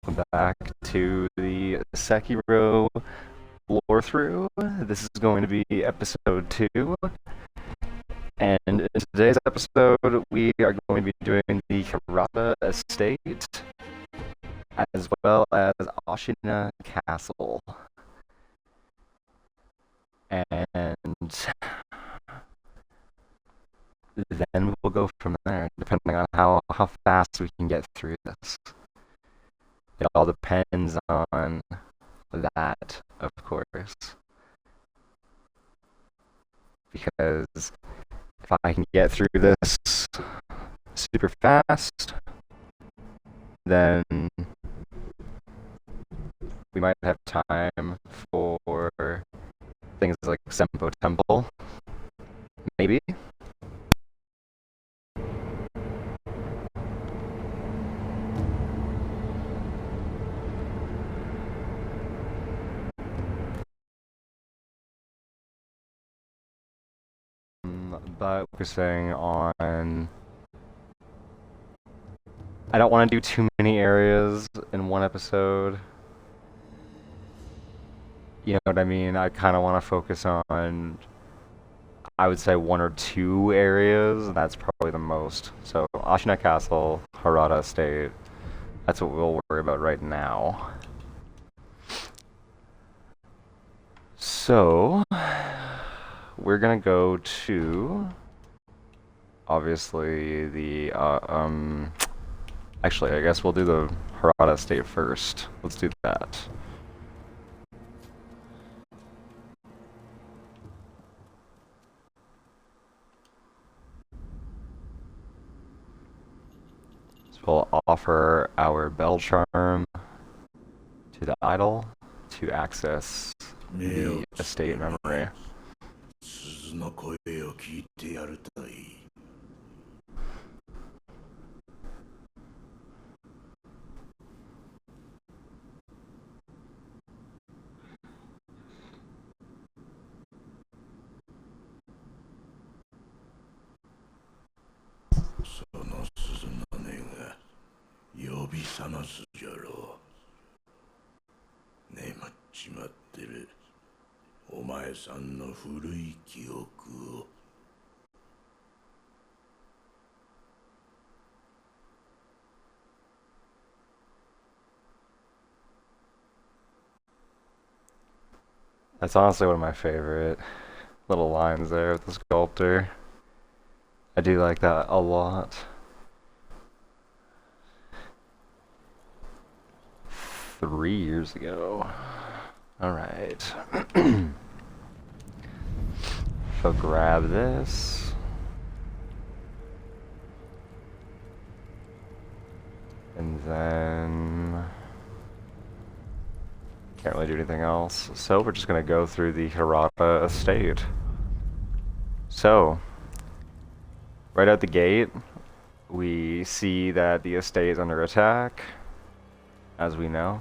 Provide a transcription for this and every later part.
welcome back to the Sekiro Lorethrough. This is going to be episode 2, and in today's episode, we are going to be doing the Hirata estate, as well as Ashina Castle. And then we'll go from there, depending on how fast we can get through this. It all depends on that, of course. Because if I can get through this super fast, then we might have time for things like Sempo Temple. Maybe. But focusing on, I don't want to do too many areas in one episode. You know what I mean? I kind of want to focus on, I would say, 1 or 2 areas. That's probably the most. So Ashina Castle, Hirata Estate. That's what we'll worry about right now. So we're gonna go to, obviously, the actually, I guess we'll do the Hirata Estate first. Let's do that. So we'll offer our bell charm to the idol to access the estate memory. That's honestly one of my favorite little lines there with the sculptor. I do like that a lot. 3 years ago. Alright. So grab this. And then can't really do anything else. So we're just gonna go through the Hirata estate. So right out the gate, we see that the estate is under attack, as we know.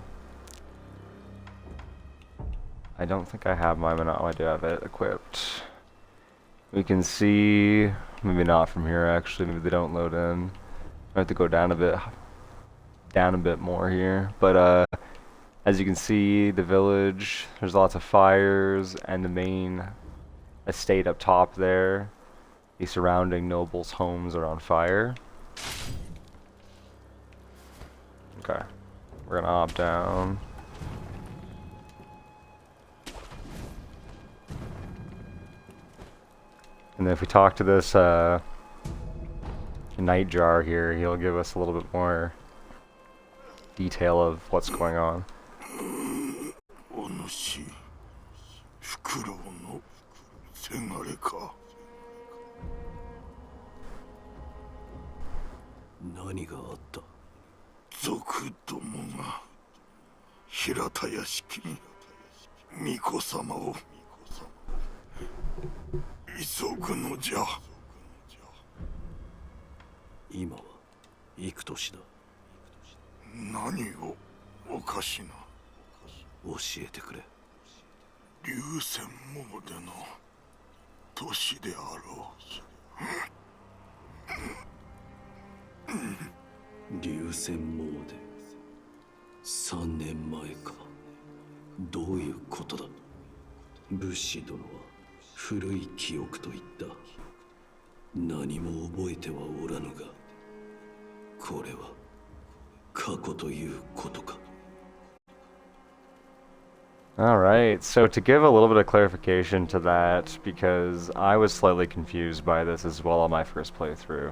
I don't think I have my Mono. I do have it equipped. We can see, maybe not from here actually, maybe they don't load in. I have to go down a bit more here. But as you can see, the village, there's lots of fires, and the main estate up top there, the surrounding nobles' homes are on fire. Okay, we're gonna hop down. And then if we talk to this Nightjar here, he'll give us a little bit more detail of what's going on. Hirata yashiki ni Miko-sama o isogu no ja. Ima wa ikutoshi da? Nani o okashina? Oshiete kure. Ryusen mode no toshi de arou. Ryusen mode. 3年前か。どういうことだ。武士殿は古い記憶と言った。何も覚えてはおらぬが、これは過去ということか。Alright, so to give a little bit of clarification to that, because I was slightly confused by this as well on my first playthrough.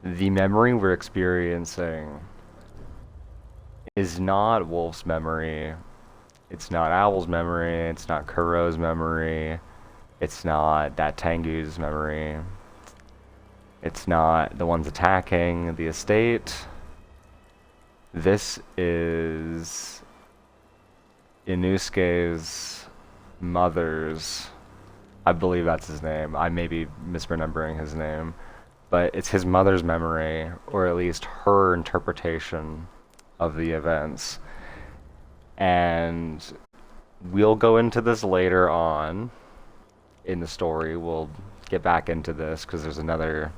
The memory we're experiencing is not Wolf's memory, it's not Owl's memory, it's not Kuro's memory, it's not that Tengu's memory, it's not the ones attacking the estate. This is Inosuke's mother's, I believe that's his name, I may be misremembering his name, but it's his mother's memory, or at least her interpretation of the events. And we'll go into this later on in the story. We'll get back into this because there's another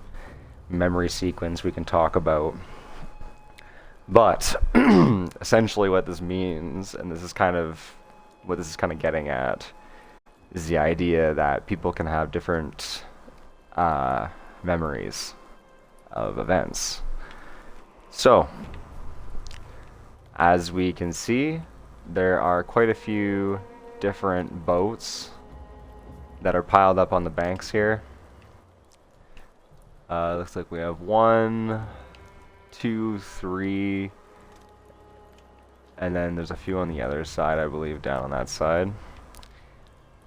memory sequence we can talk about. But essentially what this means, and this is kind of what this is kind of getting at, is the idea that people can have different memories of events. So, as we can see, there are quite a few different boats that are piled up on the banks here. Looks like we have 1, 2, 3, and then there's a few on the other side, I believe, down on that side.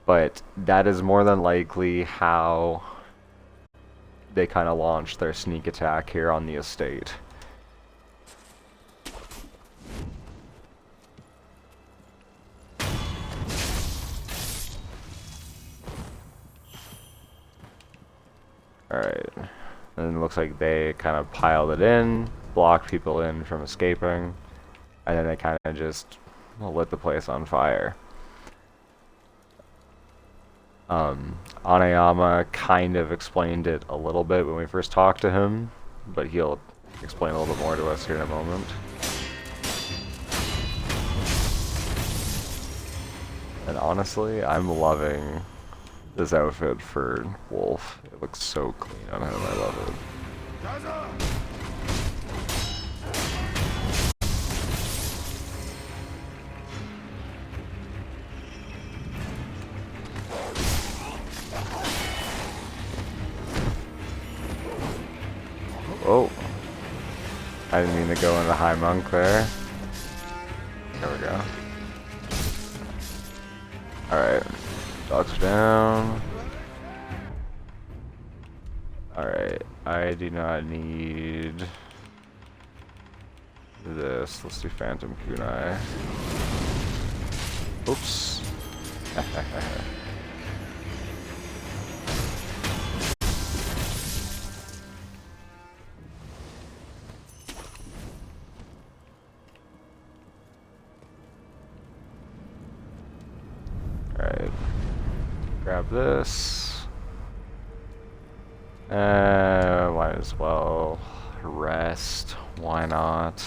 But that is more than likely how they kind of launched their sneak attack here on the estate. Alright, and it looks like they kind of piled it in, blocked people in from escaping, and then they kind of just lit the place on fire. Anayama kind of explained it a little bit when we first talked to him, but he'll explain a little bit more to us here in a moment. And honestly, I'm loving this outfit for Wolf. It looks so clean on him, I love it. Oh, I didn't mean to go into High Monk there. There we go. Alright, dogs down. Alright, I do not need this. Let's do Phantom Kunai. Oops. Alright. Grab this. Might as well rest. Why not?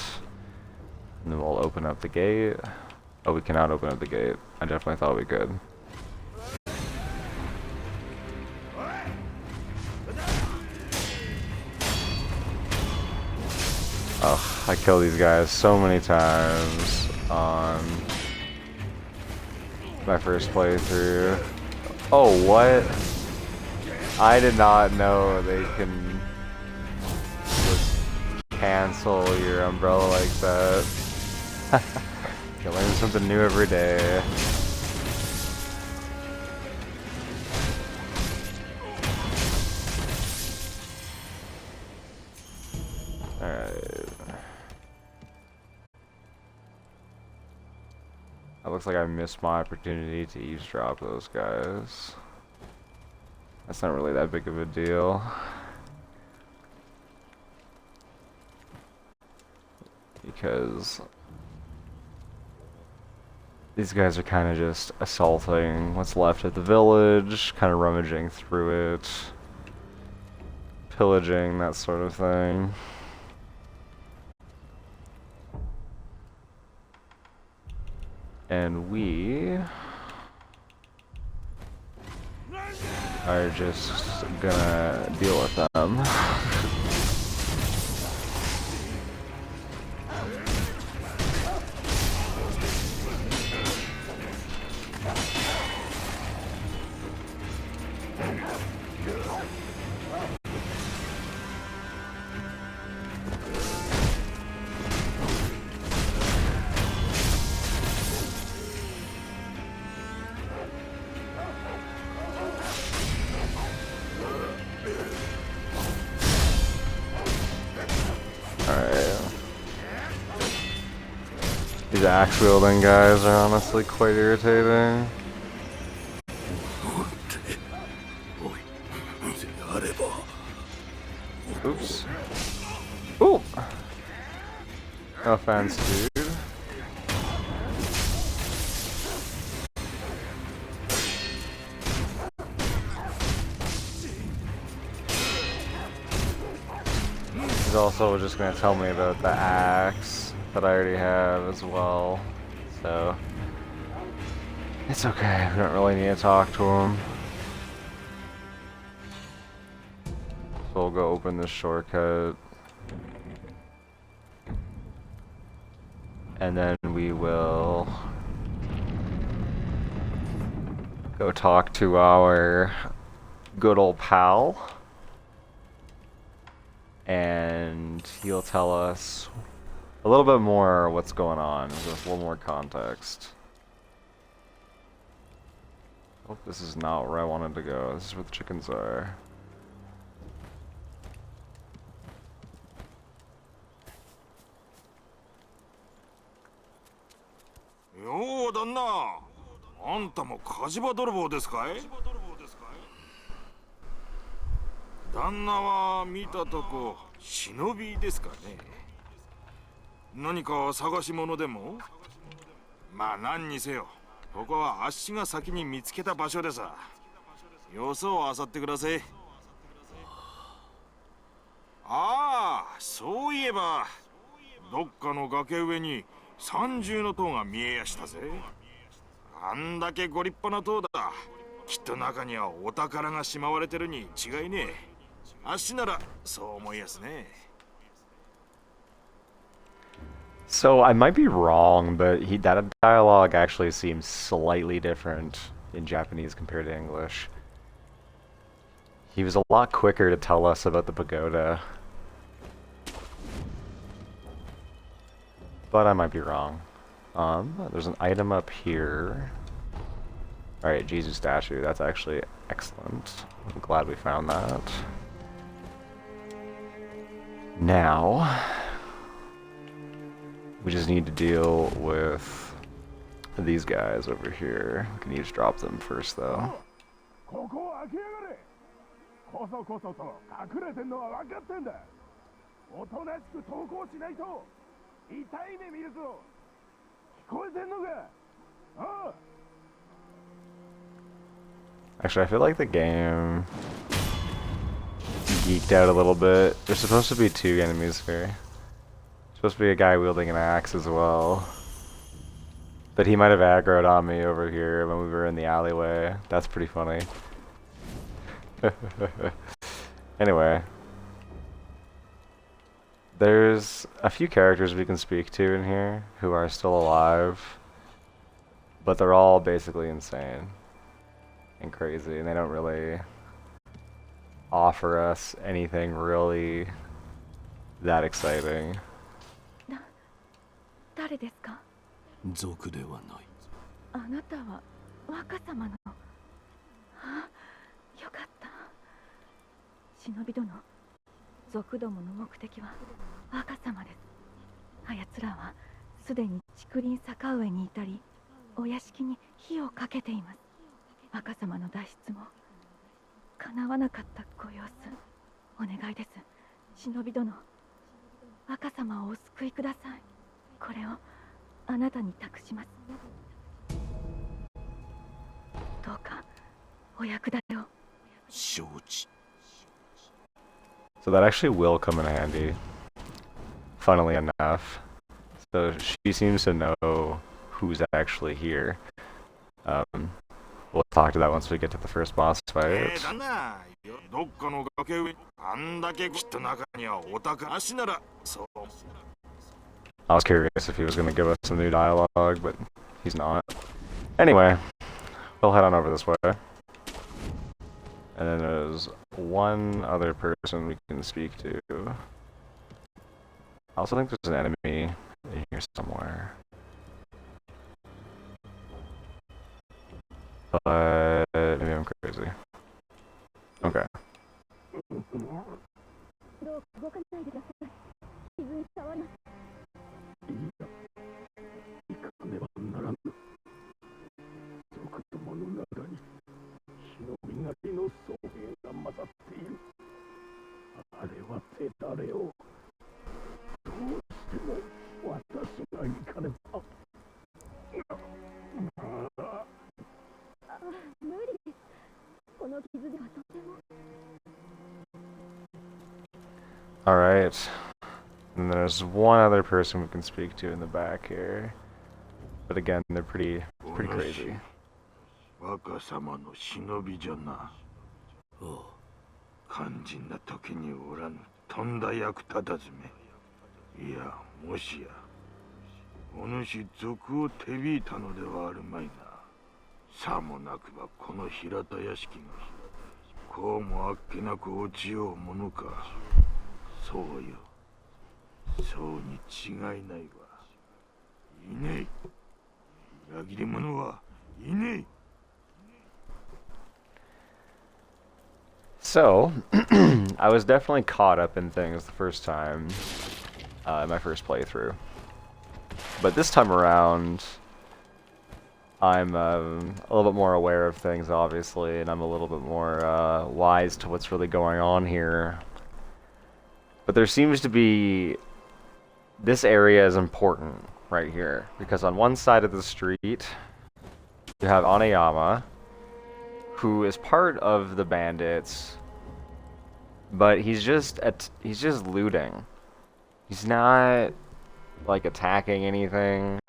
And then we'll open up the gate. Oh, we cannot open up the gate. I definitely thought we could. Oh, I kill these guys so many times on my first playthrough. Oh, what? I did not know they can just cancel your umbrella like that. You learn something new every day. Alright. It looks like I missed my opportunity to eavesdrop those guys. That's not really that big of a deal. Because these guys are kind of just assaulting what's left of the village, kind of rummaging through it, pillaging, that sort of thing. And we are just gonna deal with them. These axe wielding guys are honestly quite irritating. Oops. Ooh! No offense, dude. He's also just gonna tell me about the axe that I already have as well, so it's okay. We don't really need to talk to him. So we'll go open this shortcut, and then we will go talk to our good old pal, and he'll tell us a little bit more what's going on, with a little more context. Hope this is not where I wanted to go. This is where the chickens are.よう旦那、あんたも火事場泥棒ですかい？旦那は見たとこ忍びですかね。何か探し物でも？まあ何にせよ、ここはあっしが先に見つけた場所でさ。よそを漁ってください。ああ、そういえばどっかの崖上に三重の塔が見えやしたぜ。あんだけご立派な塔だ。きっと中にはお宝がしまわれてるに違いねえ。あっしならそう思いやすね。So I might be wrong, but that dialogue actually seems slightly different in Japanese compared to English. He was a lot quicker to tell us about the pagoda. But I might be wrong. There's an item up here. Alright, Jesus statue. That's actually excellent. I'm glad we found that. Now, we just need to deal with these guys over here. We can each drop them first, though. Actually, I feel like the game geeked out a little bit. There's supposed to be two enemies here. Supposed to be a guy wielding an axe as well. But he might have aggroed on me over here when we were in the alleyway. That's pretty funny. Anyway. There's a few characters we can speak to in here who are still alive. But they're all basically insane and crazy, and they don't really offer us anything really that exciting. 誰ですか？族ではない。あなたは若様の。あ、よかった。忍び殿、族どもの目的は若様です。あやつらはすでに竹林坂上にいたり、お屋敷に火をかけています。若様の脱出も叶わなかったご様子。お願いです、忍び殿。若様をお救いください。これをあなたに託します。どうかお役立てを。承知。 So that actually will come in handy, funnily enough. So she seems to know who's actually here. We'll talk to that once we get to the first boss fight. だな。どっかの崖上、あんだけきっと中にはお宝足なら、そう。I was curious if he was going to give us some new dialogue, but he's not. Anyway, we'll head on over this way. And then there's one other person we can speak to. I also think there's an enemy in here somewhere. But maybe I'm crazy. Okay. どうか動かないでください。傷に触らない。行かねばならぬ。族どもの中に忍びがけの僧兵が混ざっている。あれは手だれを。どうしても私が行かねば。無理です。この傷ではとても。Alright. And there's one other person we can speak to in the back here. But again, they're pretty crazy. 若様の忍びじゃな。ああ、肝心な時におらぬとんだ役立たずめ。いや、もしやお主賊を手引いたのではあるまいな。さもなくばこの平田屋敷がこうもあっけなく落ちようものか。そうよ、そうに違いないわ。いねえ、裏切り者はいねえ。So, I was definitely caught up in things the first time, in my first playthrough. But this time around, I'm a little bit more aware of things, obviously, and I'm a little bit more wise to what's really going on here. But there seems to be... This area is important right here, because on one side of the street, you have Anayama, who is part of the bandits, but he's just looting. He's not like attacking anything.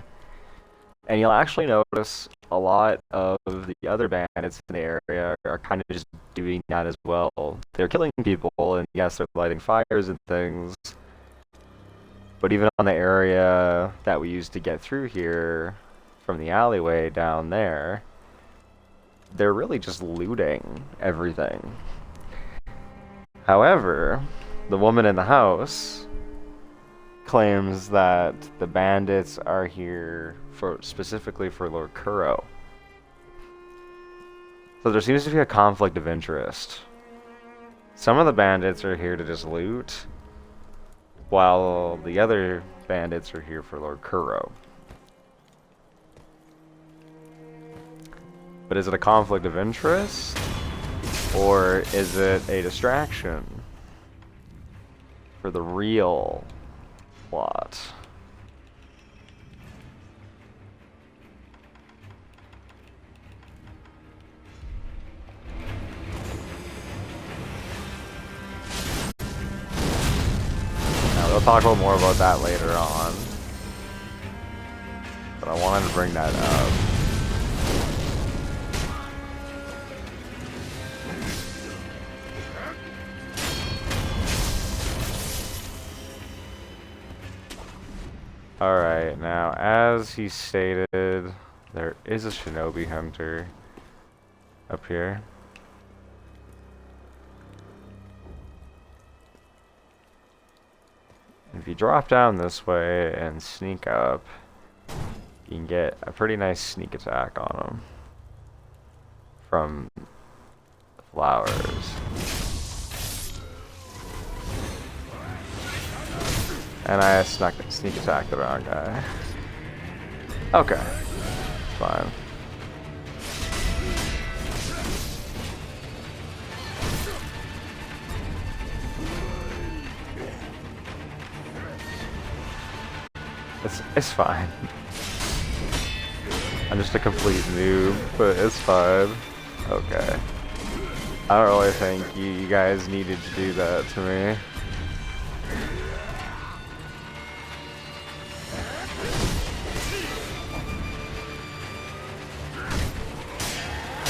And you'll actually notice a lot of the other bandits in the area are kind of just doing that as well. They're killing people, and yes, they're lighting fires and things. But even on the area that we used to get through here, from the alleyway down there, they're really just looting everything. However, the woman in the house claims that the bandits are here specifically for Lorethrough. So there seems to be a conflict of interest. Some of the bandits are here to just loot, while the other bandits are here for Lorethrough. But is it a conflict of interest? Or is it a distraction for the real plot? Now, we'll talk a little more about that later on. But I wanted to bring that up. Alright, now as he stated, there is a shinobi hunter up here. If you drop down this way and sneak up, you can get a pretty nice sneak attack on him from the flowers. And I sneak attack the wrong guy. Okay, fine. It's fine. I'm just a complete noob, but it's fine. Okay. I don't really think you guys needed to do that to me.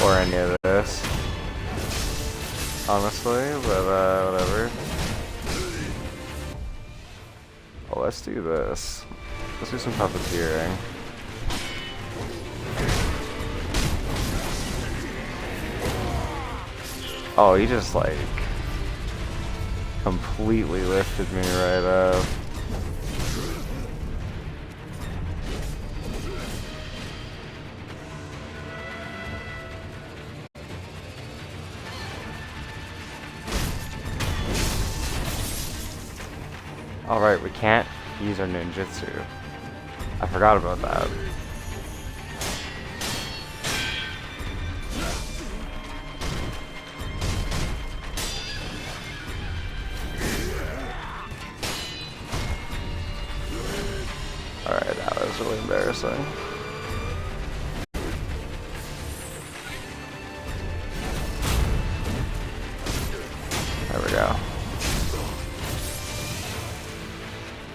for any of this, honestly, but whatever. Well, let's do this. Let's do some puppeteering. Oh, he just like completely lifted me right up. Alright, we can't use our ninjutsu. I forgot about that. Alright, that was really embarrassing. There we go.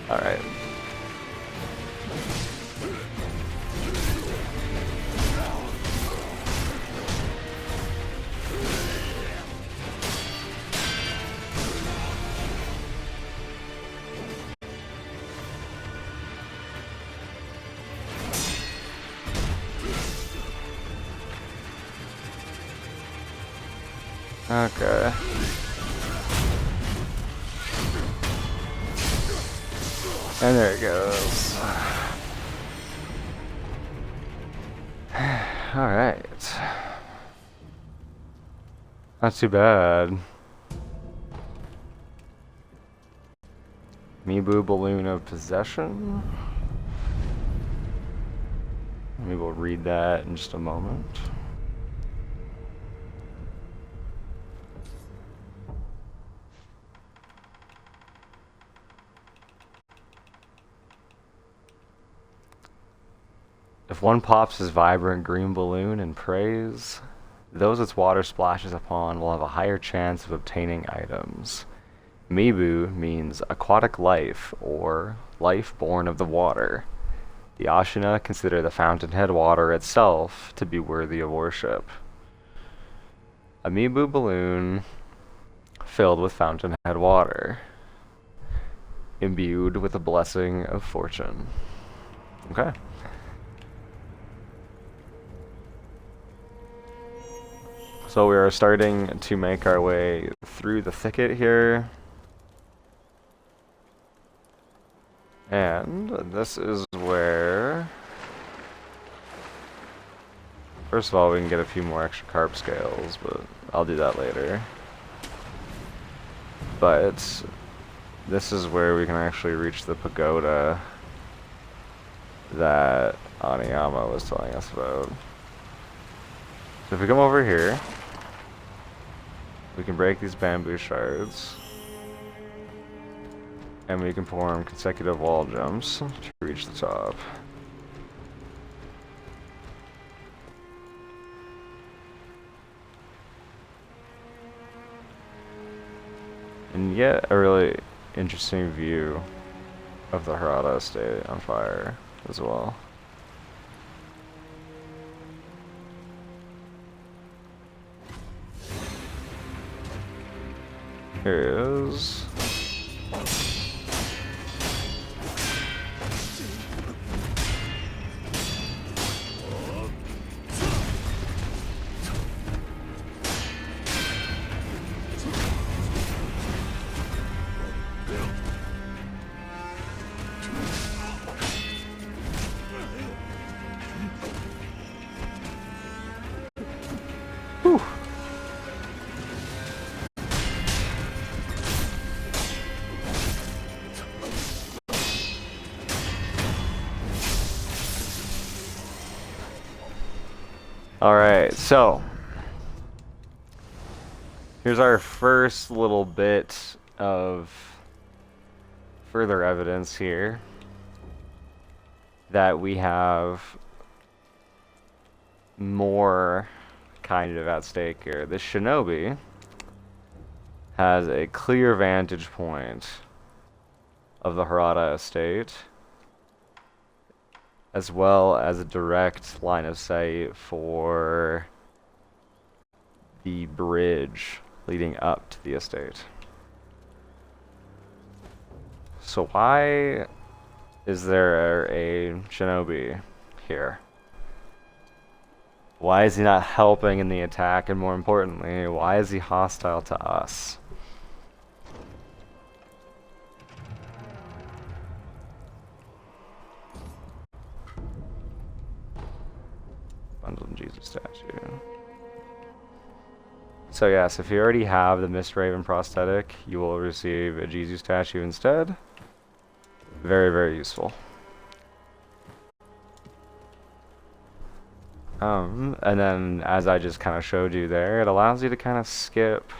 Alright. Okay. And there it goes. Alright. Not too bad. Mibu Balloon of Possession. We will read that in just a moment. If one pops his vibrant green balloon in praise, those its water splashes upon will have a higher chance of obtaining items. Mibu means aquatic life, or life born of the water. The Ashina consider the fountainhead water itself to be worthy of worship. A Mibu balloon filled with fountainhead water, imbued with a blessing of fortune. Okay. So we are starting to make our way through the thicket here. And this is where... First of all, we can get a few more extra carp scales, but I'll do that later. But this is where we can actually reach the pagoda that Aniyama was telling us about. So if we come over here, we can break these bamboo shards, and we can perform consecutive wall jumps to reach the top. And yet a really interesting view of the Hirata estate on fire as well. Here it is. Whew. Alright, so here's our first little bit of further evidence here that we have more kind of at stake here. This shinobi has a clear vantage point of the Hirata estate, as well as a direct line of sight for the bridge leading up to the estate. So why is there a shinobi here? Why is he not helping in the attack? And more importantly, why is he hostile to us? Bundled Jesus statue. So yes, if you already have the Mist Raven prosthetic, you will receive a Jesus statue instead. Very, very useful. And then, as I just kind of showed you there, it allows you to kind of skip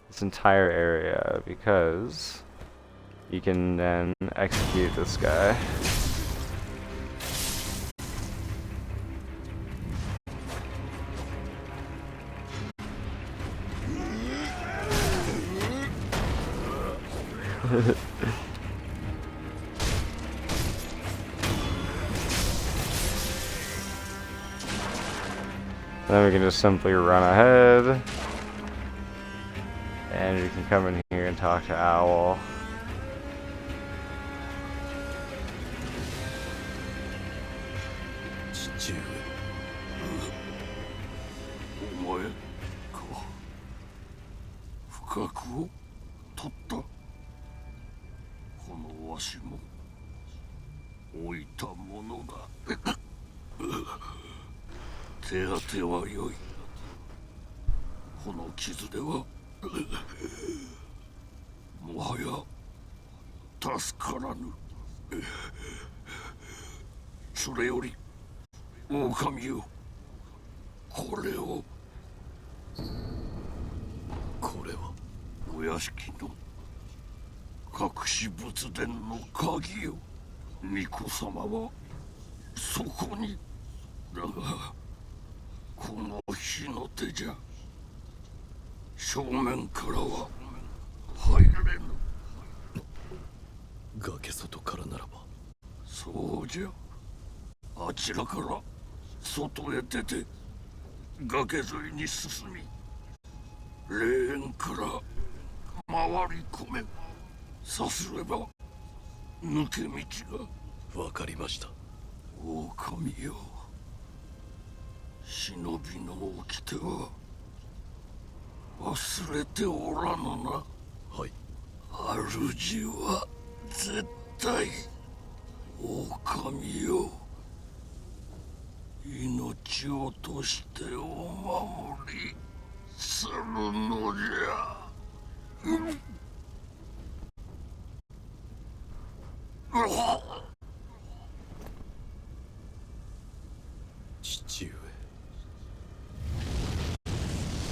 this entire area because you can then execute this guy. Then we can just simply run ahead. And you can come in here and talk to Owl.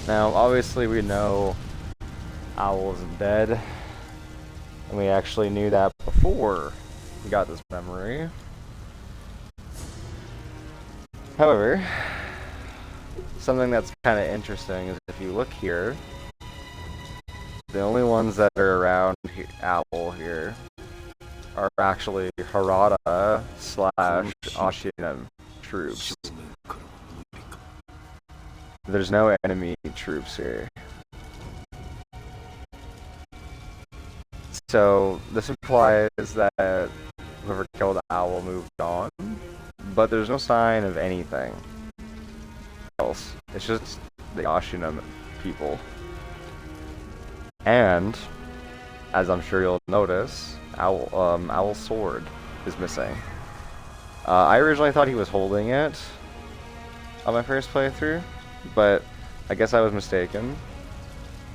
Now, obviously we know Owl isn't dead, and we actually knew that before we got this memory. However, something that's kind of interesting is if you look here, the only ones that are around Owl here are actually Hirata / Ashina troops. There's no enemy troops here. So this implies that whoever killed Owl moved on, but there's no sign of anything else. It's just the Ashina people. And, as I'm sure you'll notice, Owl's sword is missing. I originally thought he was holding it on my first playthrough, but I guess I was mistaken.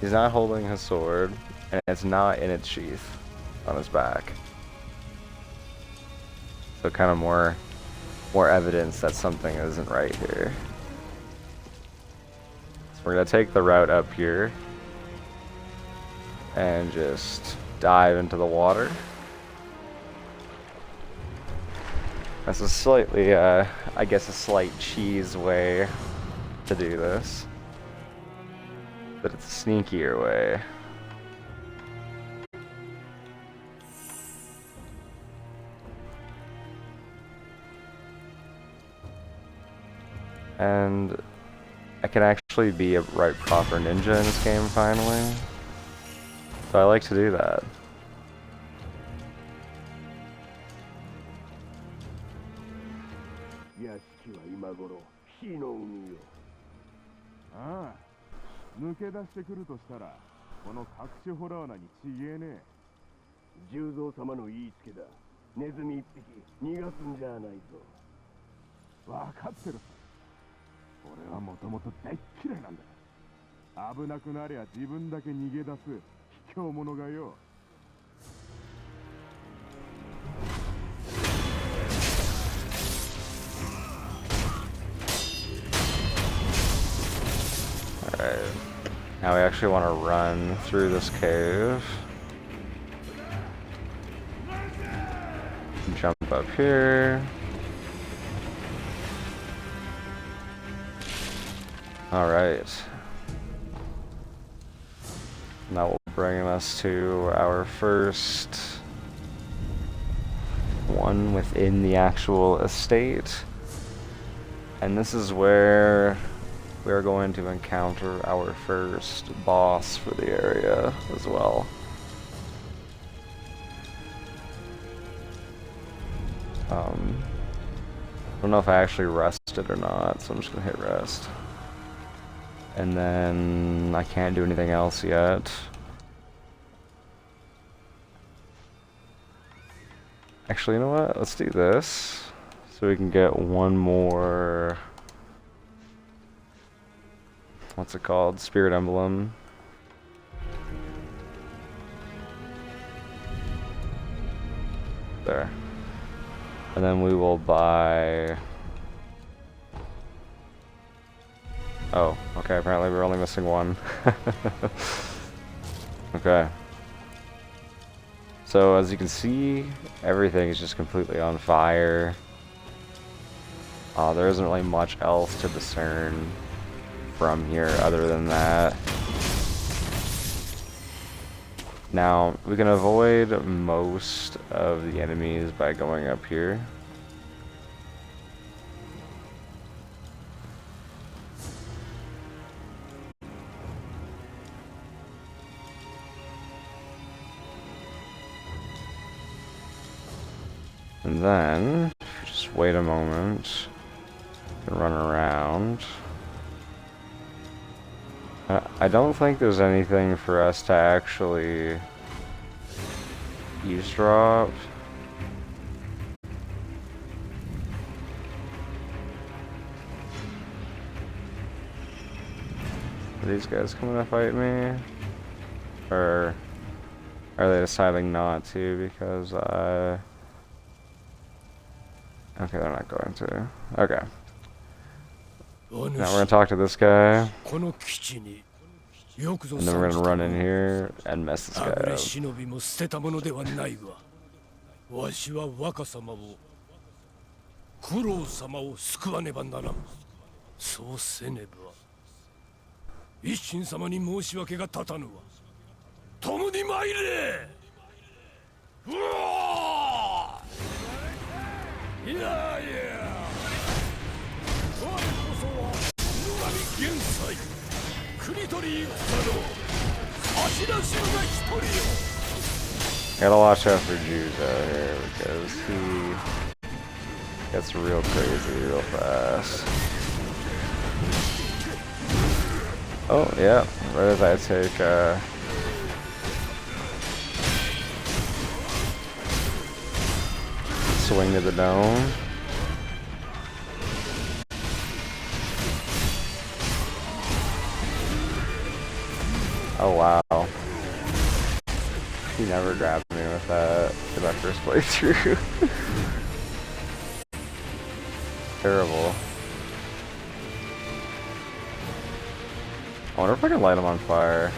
He's not holding his sword, and it's not in its sheath on his back. So kind of more evidence that something isn't right here. So we're gonna take the route up here and just dive into the water. That's a slightly, I guess a slight cheese way to do this, but it's a sneakier way. And I can actually be a right proper ninja in this game finally. So I like to do that. Ah, 抜け出してくるとしたらこの隠しホラー穴にちげえね。十三様の言いつけだ。ネズミ一匹逃がすんじゃないぞ。わかってるさ。俺はもともと大っ嫌いなんだ。危なくなりゃ自分だけ逃げ出す卑怯者がよ。Alright. Now we actually want to run through this cave. Jump up here. Alright. That will bring us to our first one within the actual estate. And this is where we're going to encounter our first boss for the area as well. I don't know if I actually rested or not, so I'm just gonna hit rest. And then I can't do anything else yet. Actually, you know what? Let's do this so we can get one more. What's it called? Spirit emblem. There. And then we will buy. Oh, okay, apparently we're only missing one. Okay. So as you can see, everything is just completely on fire. There isn't really much else to discern from here other than that. Now, we can avoid most of the enemies by going up here. And then, just wait a moment, and run around. I don't think there's anything for us to actually eavesdrop. Are these guys coming to fight me? Or are they deciding not to because okay, they're not going to. Okay. Now we're gonna talk to this guy. And then we're gonna run in here and mess this guy up. Gotta watch out for Jews out here because he gets real crazy real fast. Oh yeah, where did I take swing to the dome? Oh wow. He never grabbed me with that in my first playthrough. Terrible. I wonder if I can light him on fire.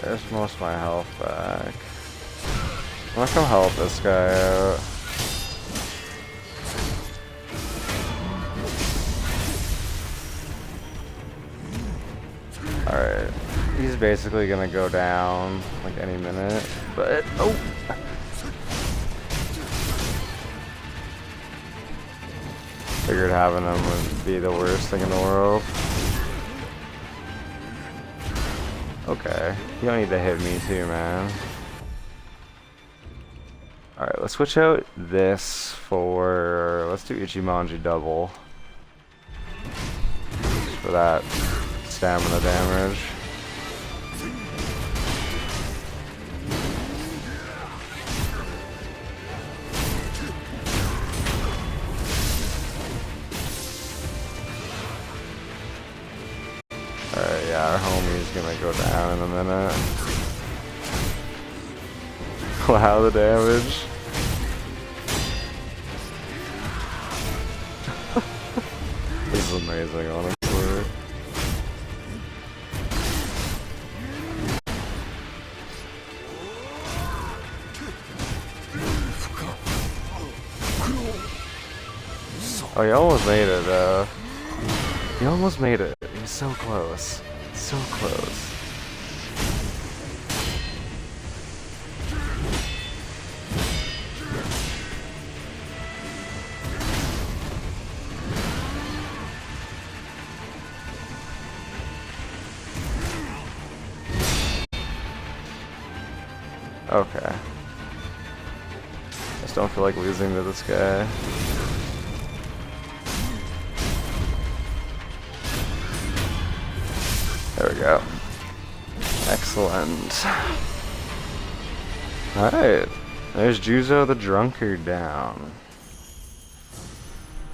There's most of my health back. I'm gonna come help this guy out. He's basically gonna go down like any minute, but oh! Figured having him would be the worst thing in the world. Okay, you don't need to hit me too, man. Alright, let's switch out this for... let's do Ichimonji double. Just for that stamina damage. Alright, yeah, our homie's gonna go down in a minute. Wow, the damage. This is amazing, honestly. Oh, you almost made it, you almost made it. You're so close. So close. Okay. Just don't feel like losing to this guy. There we go. Excellent. Alright. There's Juzo the Drunkard down.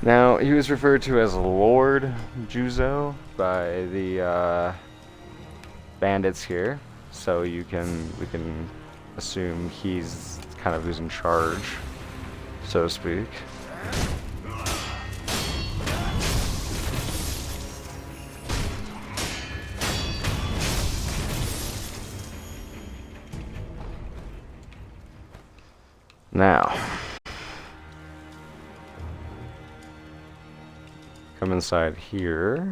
Now, he was referred to as Lord Juzo by the bandits here. So we can assume he's kind of who's in charge, so to speak. Now, come inside here.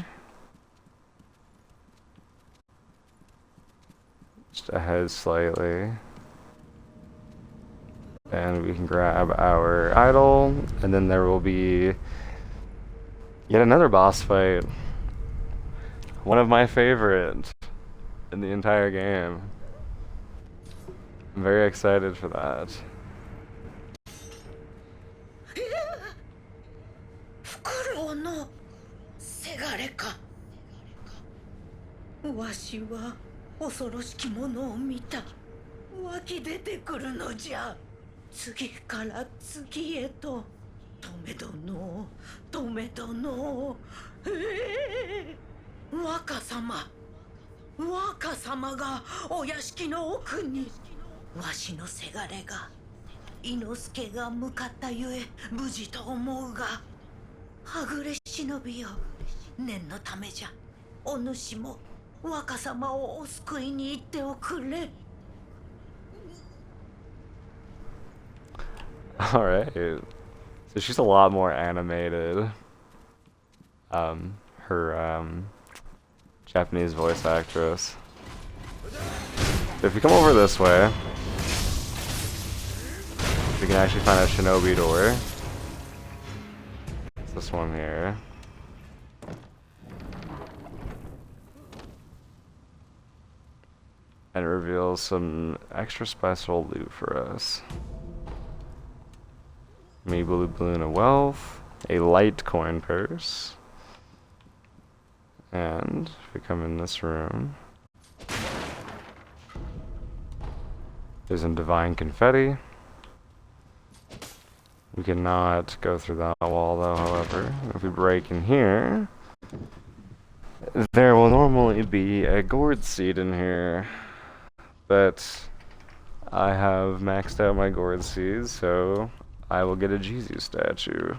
Just ahead slightly. And we can grab our idol, and then there will be yet another boss fight. One of my favorite in the entire game. I'm very excited for that. わしは恐ろしきものを見た。湧き出てくるのじゃ。次から次へと。止め殿、止め殿。若様、若様がお屋敷の奥に。わしのせがれが、伊之助が向かったゆえ無事と思うが。はぐれ忍びよ、念のためじゃ。お主も若様をお救いに行っておくれ。Alright. So she's a lot more animated. Her Japanese voice actress. So if you come over this way, we can actually find a shinobi door. It's this one here. And it reveals some extra special loot for us. Maple Balloon of Wealth, a light coin purse, and if we come in this room, there's some divine confetti. We cannot go through that wall though, however. If we break in here, there will normally be a gourd seed in here, but I have maxed out my gourd seeds, so I will get a Jesus statue.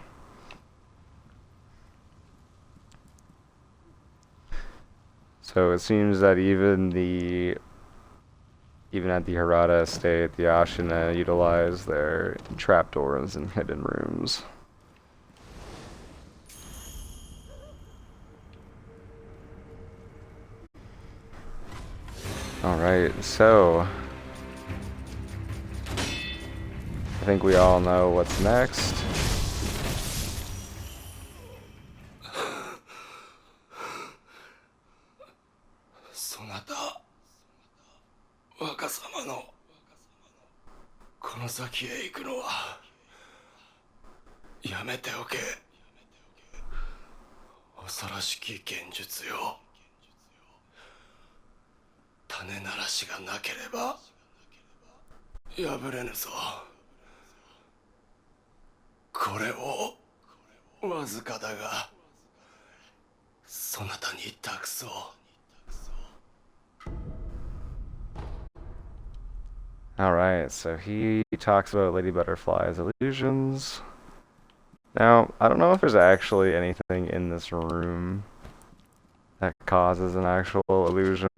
So it seems that even at the Hirata estate, the Ashina utilize their trapdoors and hidden rooms. Alright, so I think we all know what's next. Sonata, 若様のこの先へ行くのはやめておけ。恐ろしき剣術よ。種ならしがなければ破れぬぞ。これをわずかだがそなたに託そう。Alright, so he talks about Lady Butterfly's illusions. Now, I don't know if there's actually anything in this room that causes an actual illusion.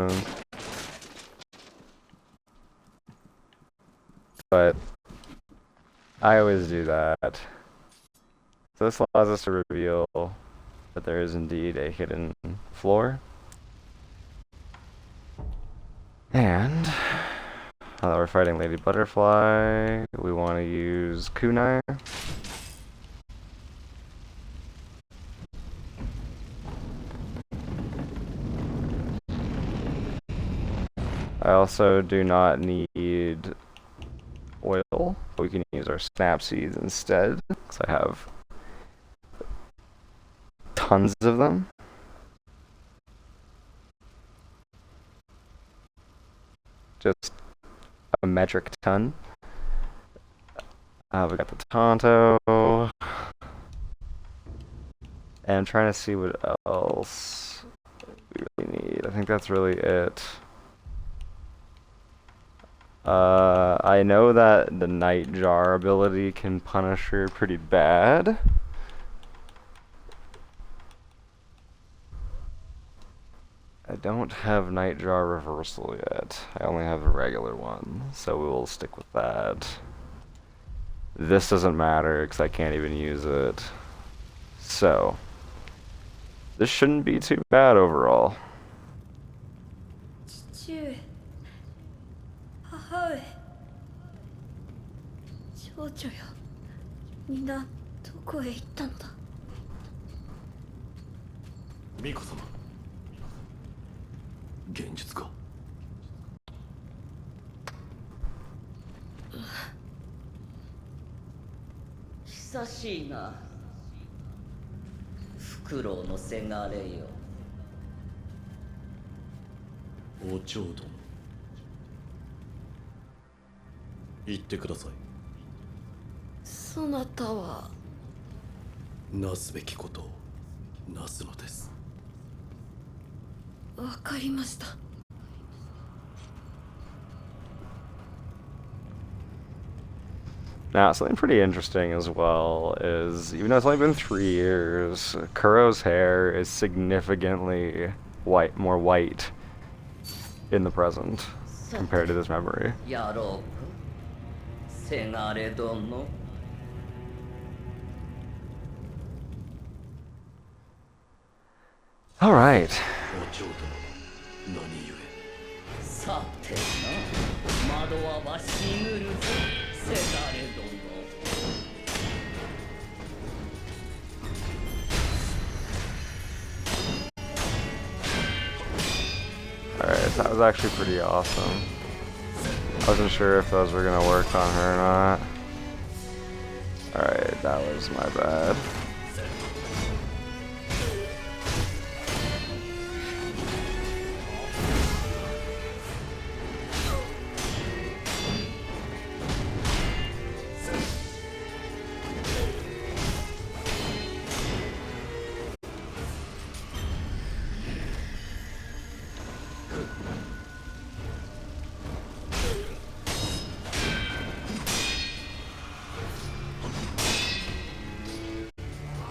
But I always do that. So this allows us to reveal that there is indeed a hidden floor. And now that we're fighting Lady Butterfly, we want to use kunai. I also do not need oil, but we can use our snap seeds instead, because I have tons of them. Just a metric ton. We got the Tonto. And I'm trying to see what else we really need. I think that's really it. I know that the Night Jar ability can punish her pretty bad. I don't have Night Jar Reversal yet. I only have the regular one, so we will stick with that. This doesn't matter because I can't even use it. So, this shouldn't be too bad overall. 父上、母上、少女よ、みんなどこへ行ったのだ。巫女様、現実か。久しいな、フクロウのせがれよ。お蝶殿、言ってください。そなたはなすべきことをなすのです。わかりました。Now, something pretty interesting as well is, even though it's only been 3 years, Kuro's hair is significantly more white in the present compared to this memory. やろうか、せがれ殿。All right. お蝶殿、何故。さてな、窓はわしぬるぞ、せがれ殿。Alright, that was actually pretty awesome. I wasn't sure if those were gonna work on her or not. Alright, that was my bad.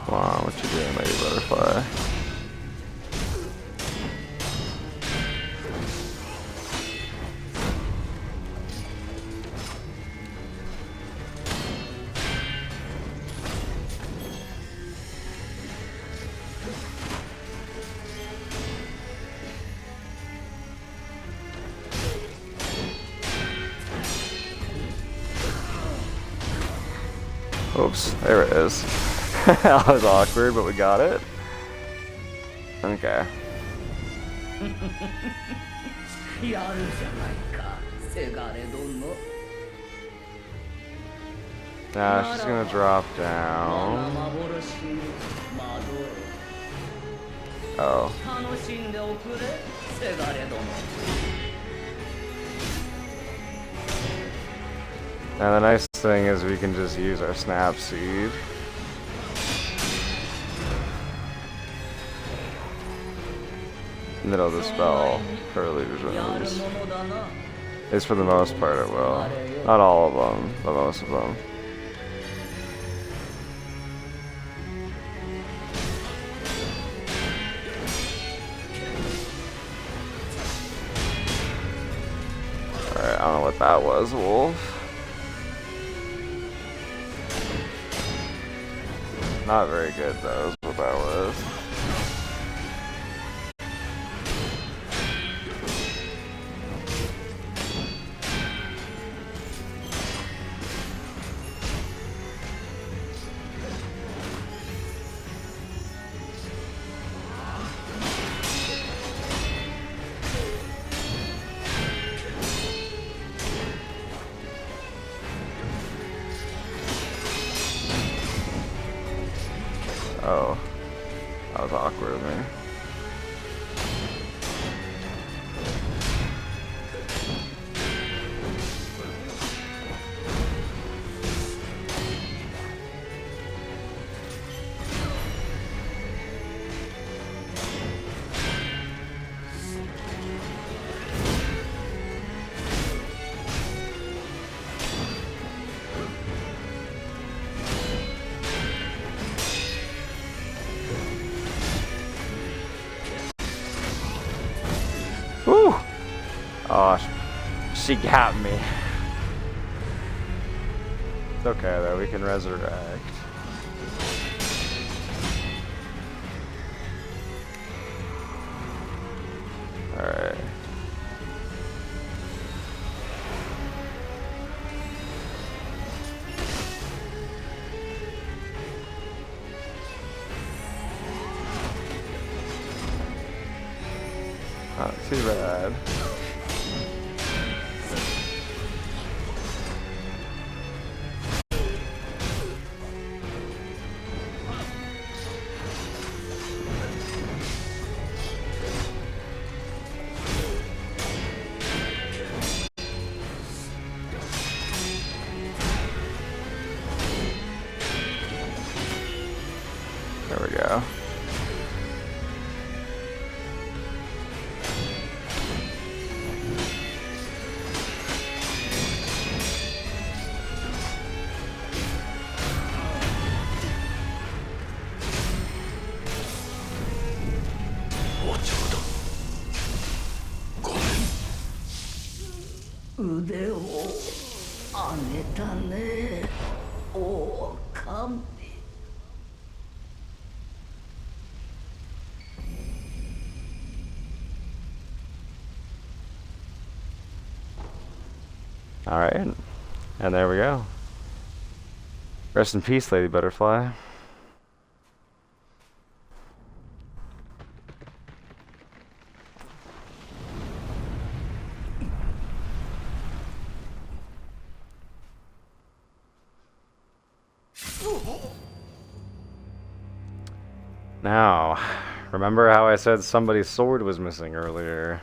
Come on, what you doing, Lady Butterfly? Oops, there it is. That was awkward, but we got it. Okay. やるじゃないか、せがれ殿。 Now she's gonna drop 我が down. 幻に惑え。 Oh. 楽しんでおくれ、せがれ殿。 Now the nice thing is we can just use our snap seed. And it'll dispel her illusions. At least for the most part it will. Not all of them, but most of them. Alright, I don't know what that was, Wolf. Not very good though, is what that was. Oh, that was awkward of me. Woo! Oh, she got me. It's okay though, we can resurrect. Alright. Not too bad. There we go. Ude 腕を上げたね、お神。 Alright, and there we go. Rest in peace, Lady Butterfly. Now, remember how I said somebody's sword was missing earlier?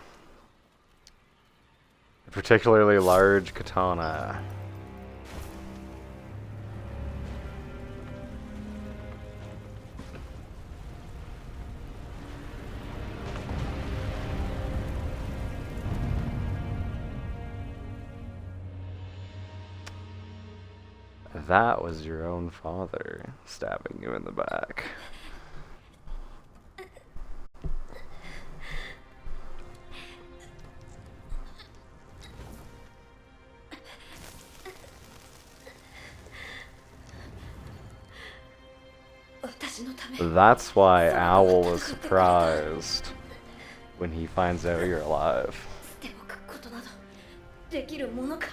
A particularly large katana. That was your own father stabbing you in the back. That's why Owl was surprised when he finds out you're alive. でも書くことなどできるものか。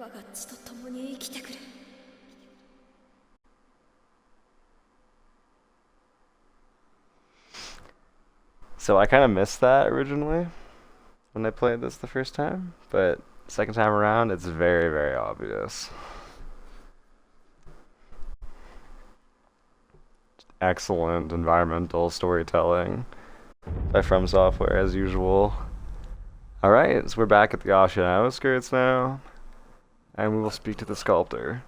我が血と共に生きてくれ。So I kind of missed that originally when I played this the first time, but second time around, it's very, very obvious. Excellent environmental storytelling by From Software as usual. Alright, so we're back at the Ashina outskirts now, and we will speak to the sculptor.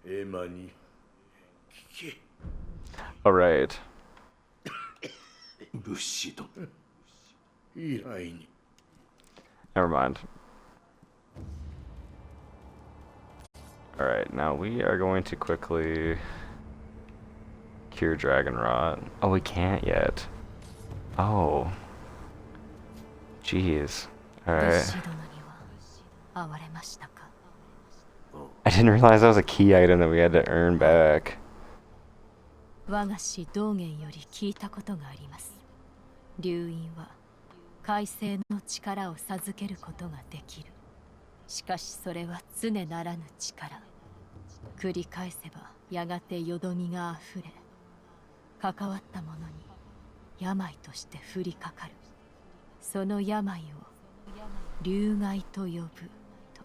Alright. Never mind. Alright, now we are going to quickly cure Dragon Rot. Oh, we can't yet. Oh. Jeez. Alright. I didn't realize that was a key item that we had to earn back. 我が師道元より聞いたことがあります。流因は海星の力を授けることができる。しかしそれは常ならぬ力。繰り返せばやがてよどみがあふれ、関わった者に病として降りかかる。その病を流害と呼ぶと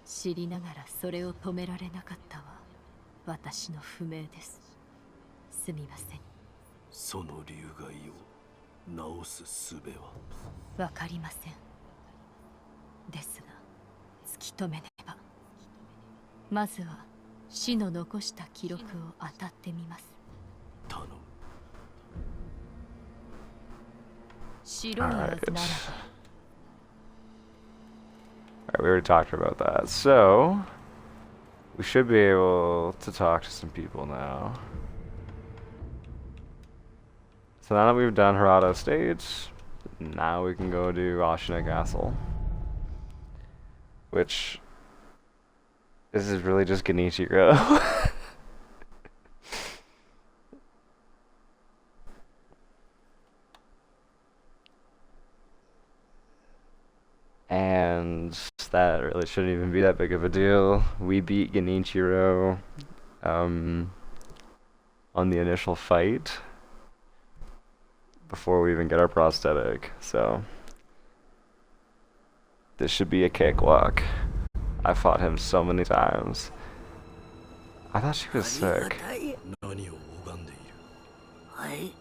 知りながらそれを止められなかったは私の不明です。すみません。その流害を治す術はわかりません。ですが突き止めねば。まずは死の残した記録を当たってみます。頼む。白いはずならば。Alright, we already talked about that. So, we should be able to talk to some people now. So now that we've done Hirata State, now we can go to Ashina Castle. Which, this is really just Genichiro. And that really shouldn't even be that big of a deal. We beat Genichiro on the initial fight before we even get our prosthetic, so this should be a cakewalk. I fought him so many times. I thought she was sick. はい。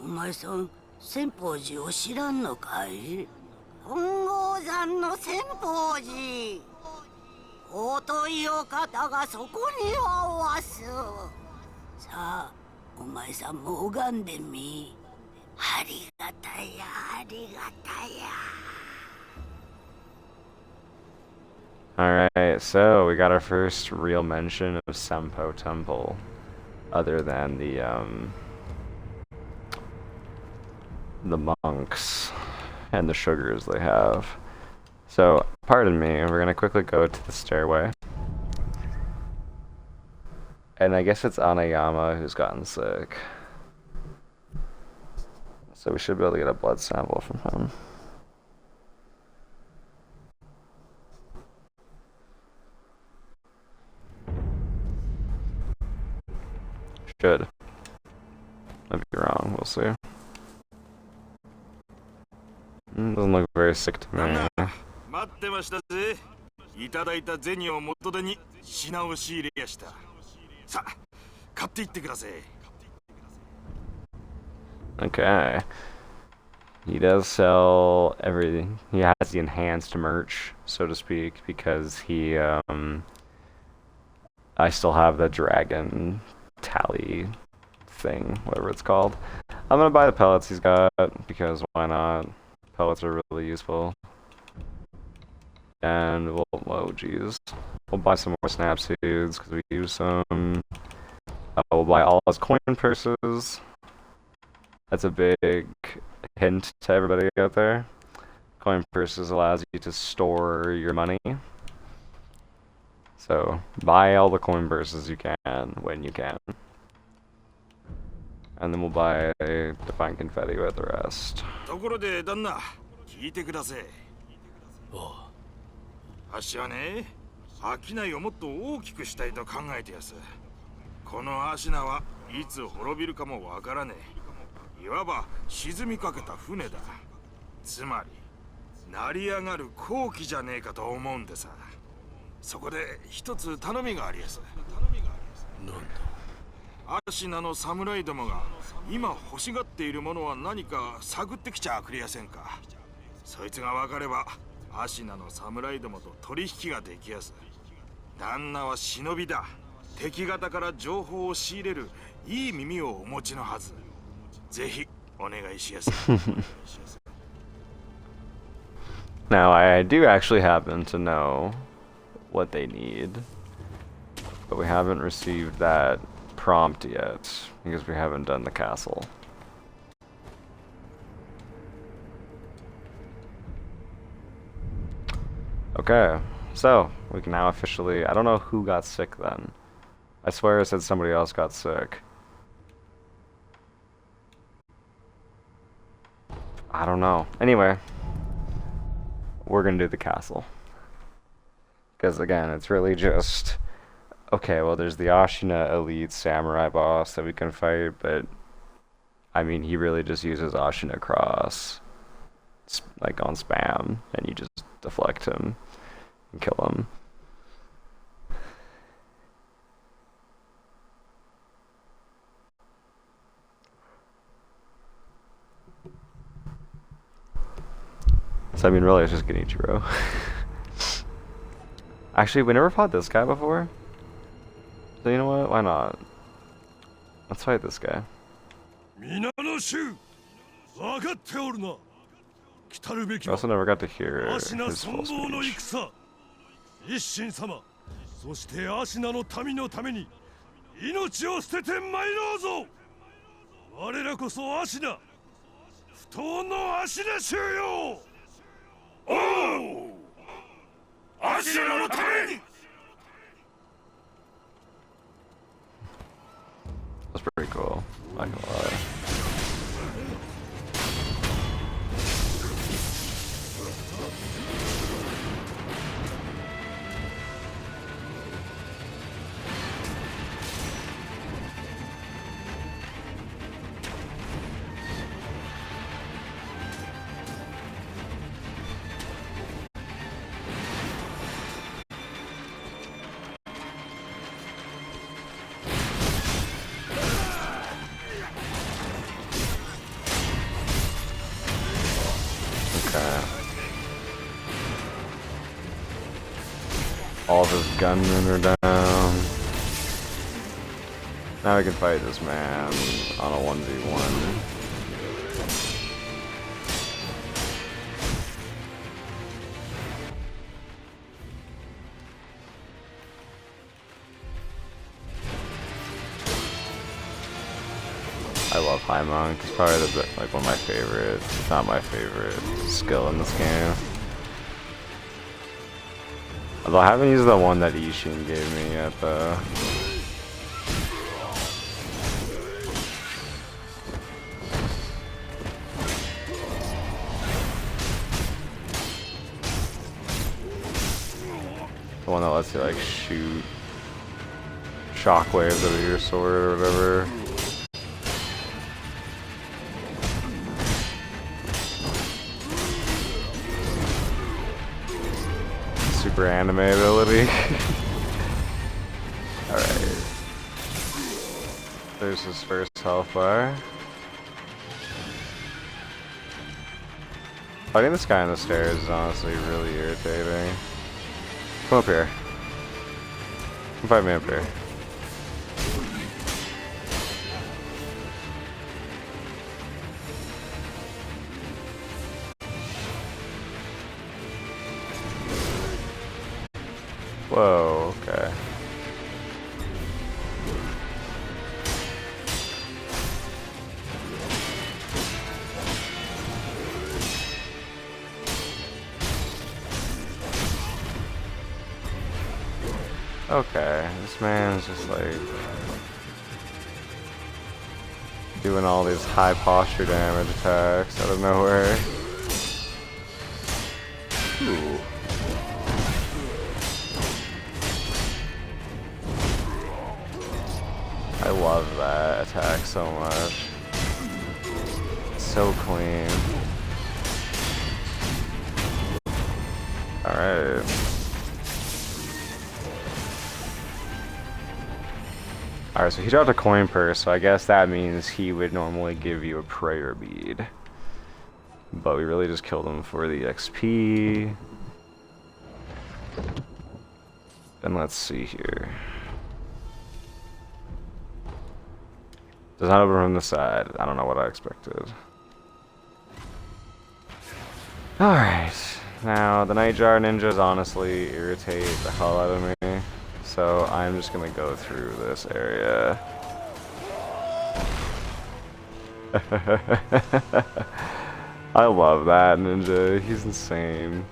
お前さん、千宝寺を知らんのかい？本郷山の千宝寺。尊いお方がそこにはおわす。さあ、お前さんも拝んでみ。ありがたや、ありがたや。Alright, so we got our first real mention of Senpo Temple, other than the monks and the sugars they have. So, pardon me, we're gonna quickly go to the stairway. And I guess it's Anayama who's gotten sick. So we should be able to get a blood sample from him. Should. Might be wrong, we'll see. Doesn't look very sick to me. 待ってましたぜ。いただいた銭を元手に品を仕入れやした。さあ、買っていってください。Okay. He does sell everything. He has the enhanced merch, so to speak, because he, I still have the dragon tally thing, whatever it's called. I'm gonna buy the pellets he's got, because why not? Pellets are really useful. And we'll, oh geez. We'll buy some more snap seeds, because we use some. We'll buy all his coin purses. That's a big hint to everybody out there. Coin purses allows you to store your money. So, buy all the coin purses you can, when you can. And then we'll buy Divine Confetti with the rest. ところで旦那、聞いてください。ああ、あっしはね、商いをもっと大きくしたいと考えてやす。このアシナはいつ滅びるかもわからねえ。いわば沈みかけた船だ。つまり成り上がる好機じゃねえかと思うんでさ。そこで一つ頼みがありやす。なんだ。アシナの侍どもが今欲しがっているものは何か探ってきちゃくれやせんか。そいつが分かればアシナの侍どもと取引ができやす。旦那は忍びだ。敵方から情報を仕入れるいい耳をお持ちのはず。ぜひお願いしやす。Now, I do actually happen to know what they need, but we haven't received that prompt yet because we haven't done the castle. Okay, so we can now officially... I don't know who got sick then. I swear I said somebody else got sick. I don't know. Anyway, we're gonna do the castle. Because again, it's really just... Okay, well there's the Ashina elite samurai boss that we can fight, but... I mean, he really just uses Ashina cross. Like on spam, and you just deflect him and kill him. So I mean, really, it's just Genichiro. Actually, we never fought this guy before. So you know what? Why not? Let's fight this guy. We also never got to hear his full speech. 一心様、そしてアシナの民のために命を捨てて参ろうぞ。我らこそアシナ、不当のアシナ衆よ。おう、アシナのために。That's pretty cool. Not gonna lie. All of his gunmen are down. Now we can fight this man on a 1v1. I love High Monk. It's probably like one of my favorites, if not my favorite skill in this game. Although I haven't used the one that Ishin gave me yet, though. The one that lets you like shoot shockwaves out of your sword or whatever. Super anime ability. Alright. There's his first health bar. Fighting this guy on the stairs is honestly really irritating. Come up here. Come fight me up here. Whoa, okay. Okay, this man's just like doing all these high posture damage attacks out of nowhere. Ooh. love that attack so much. So clean. Alright. Alright, so he dropped a coin purse, so I guess that means he would normally give you a prayer bead. But we really just killed him for the XP. And let's see here. Does not open from the side. I don't know what I expected. Alright. Now, the Nightjar ninjas honestly irritate the hell out of me. So I'm just gonna go through this area. I love that ninja. He's insane.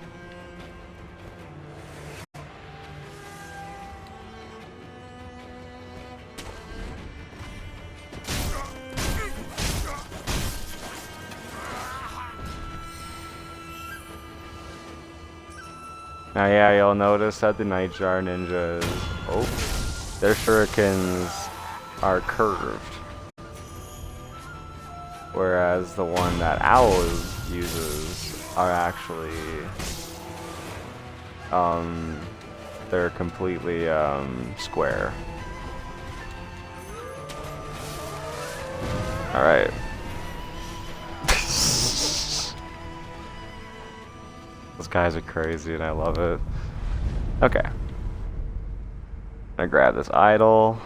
Now, yeah, you'll notice that the Nightjar ninjas, their shurikens are curved. Whereas the one that Owl uses are actually, they're completely, square. Alright. Those guys are crazy and I love it. Okay. I'm gonna grab this idol.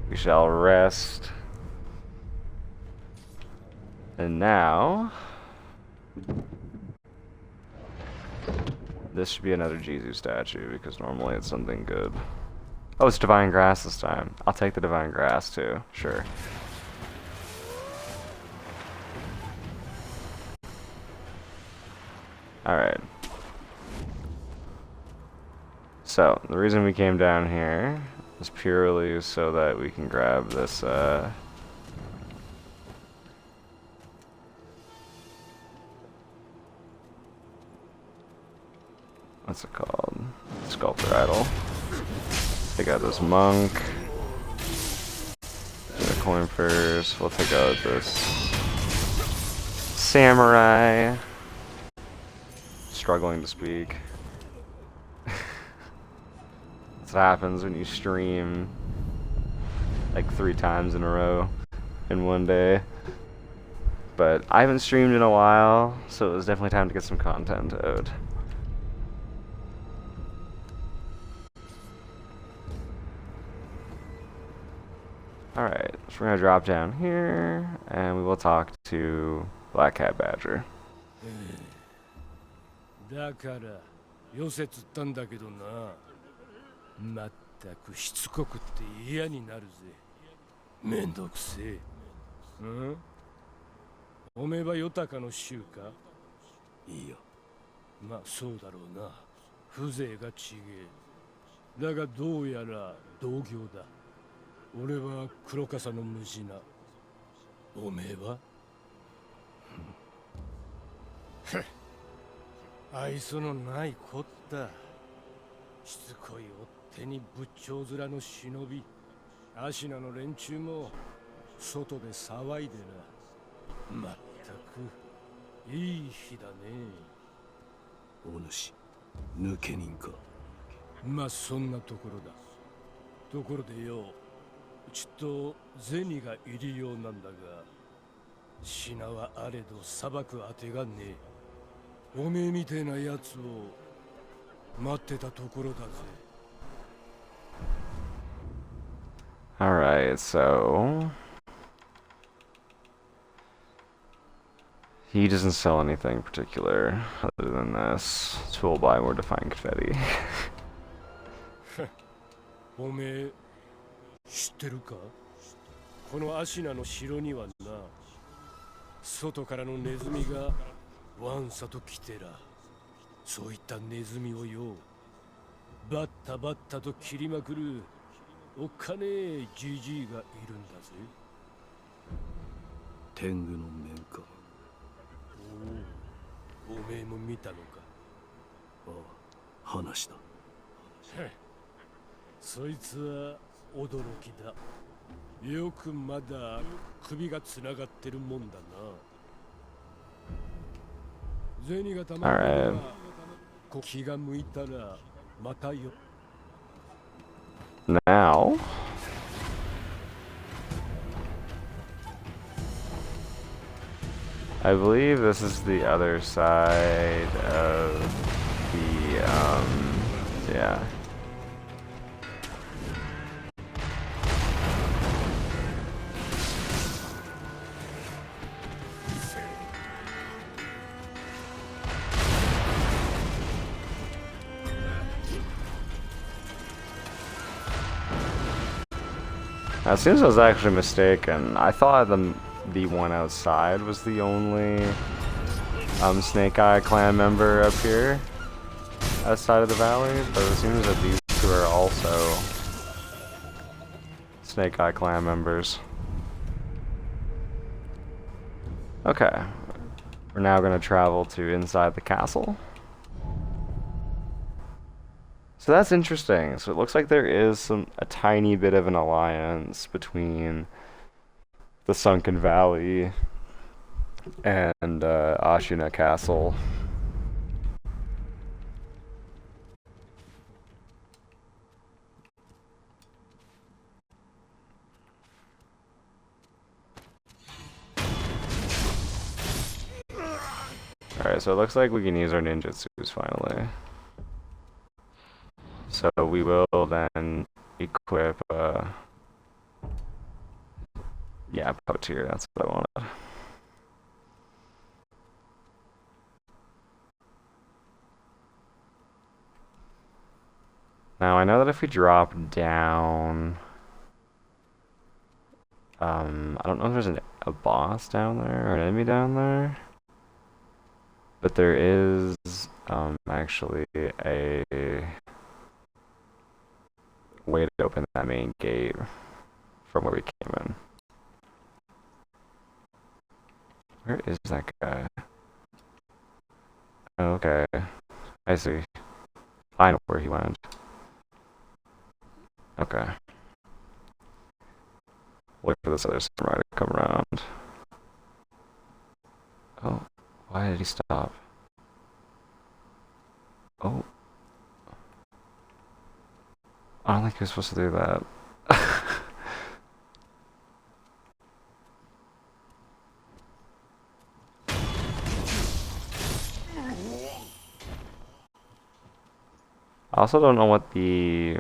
We shall rest. And now... this should be another Jizu statue because normally it's something good. Oh, it's Divine Grass this time. I'll take the Divine Grass too, sure. Alright. So, the reason we came down here is purely so that we can grab this, what's it called? Sculptor idol. Take out this monk. Get a coin first. We'll take out this samurai. Struggling to speak. That's what happens when you stream like 3 times in a row in one day. But I haven't streamed in a while, so it was definitely time to get some content out. Alright, so we're gonna drop down here and we will talk to Black Cat Badger. だからよせつったんだけどな。まったくしつこくって嫌になるぜ。めんどくせえ。うん？おめえはヨタカの衆か？いいや。まあそうだろうな。風情がちげえ。だがどうやら同業だ。俺は黒笠のムジナ。おめえは？愛想のないこった。しつこい追っ手に仏頂面の忍び。アシナの連中も外で騒いでな。まったくいい日だね。お主、抜け人か。まあそんなところだ。ところでよ、ちょっと銭が入りようなんだが、品はあれど裁くあてがねえ。おめえみてえなやつを待ってたところだぜ。Alright, so... he doesn't sell anything particular other than this. So we'll buy more Define Confetti. おめえ知ってるか？このアシナの城にはな、外からのネズミがワンサと来てら。そういったネズミをよ、バッタバッタと切りまくるおっかねえジジイがいるんだぜ。天狗の面か。おめえも見たのか？ああ、話だ。そいつは驚きだ。よくまだ首がつながってるもんだな。銭がたまるから、気が向いたらまたよ。Now, I believe this is the other side of the, yeah. Now, it seems I was actually mistaken. I thought the one outside was the only Snake Eye clan member up here outside of the valley, but it seems that these two are also Snake Eye clan members. Okay, we're now going to travel to inside the castle. So that's interesting. So it looks like there is a tiny bit of an alliance between the Sunken Valley and Ashina Castle. Alright, so it looks like we can use our ninjutsus finally. So we will then equip, yeah, pt2, that's what I wanted. Now I know that if we drop down, I don't know if there's a boss down there or an enemy down there, but there is actually a way to open that main gate from where we came in. Where is that guy? Okay, I see. I know where he went. Okay. Wait for this other samurai to come around. Oh, why did he stop? Oh. I don't think you're supposed to do that. I also don't know what the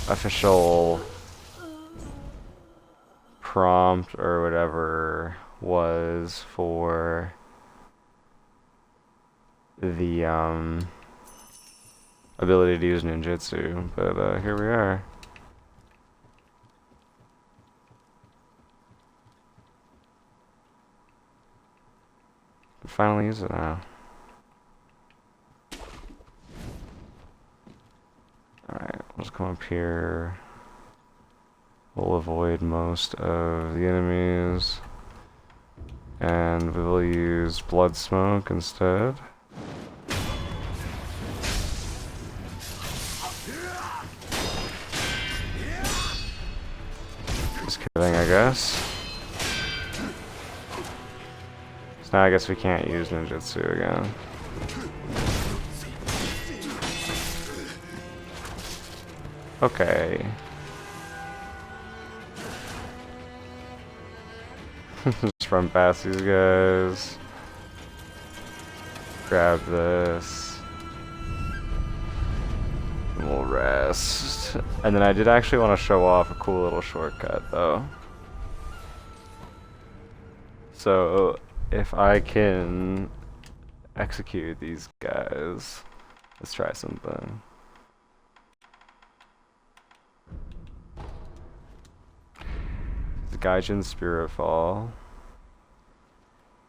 official prompt or whatever was for the ability to use ninjutsu, but here we are. Can finally use it now. Alright, let's come up here. We'll avoid most of the enemies. And we will use blood smoke instead. Just kidding, I guess. So now I guess we can't use ninjutsu again. Okay. Just run past these guys. Grab this. And we'll rest. And then I did actually want to show off a cool little shortcut though. So if I can execute these guys, let's try something. Gaijin Spirit Fall.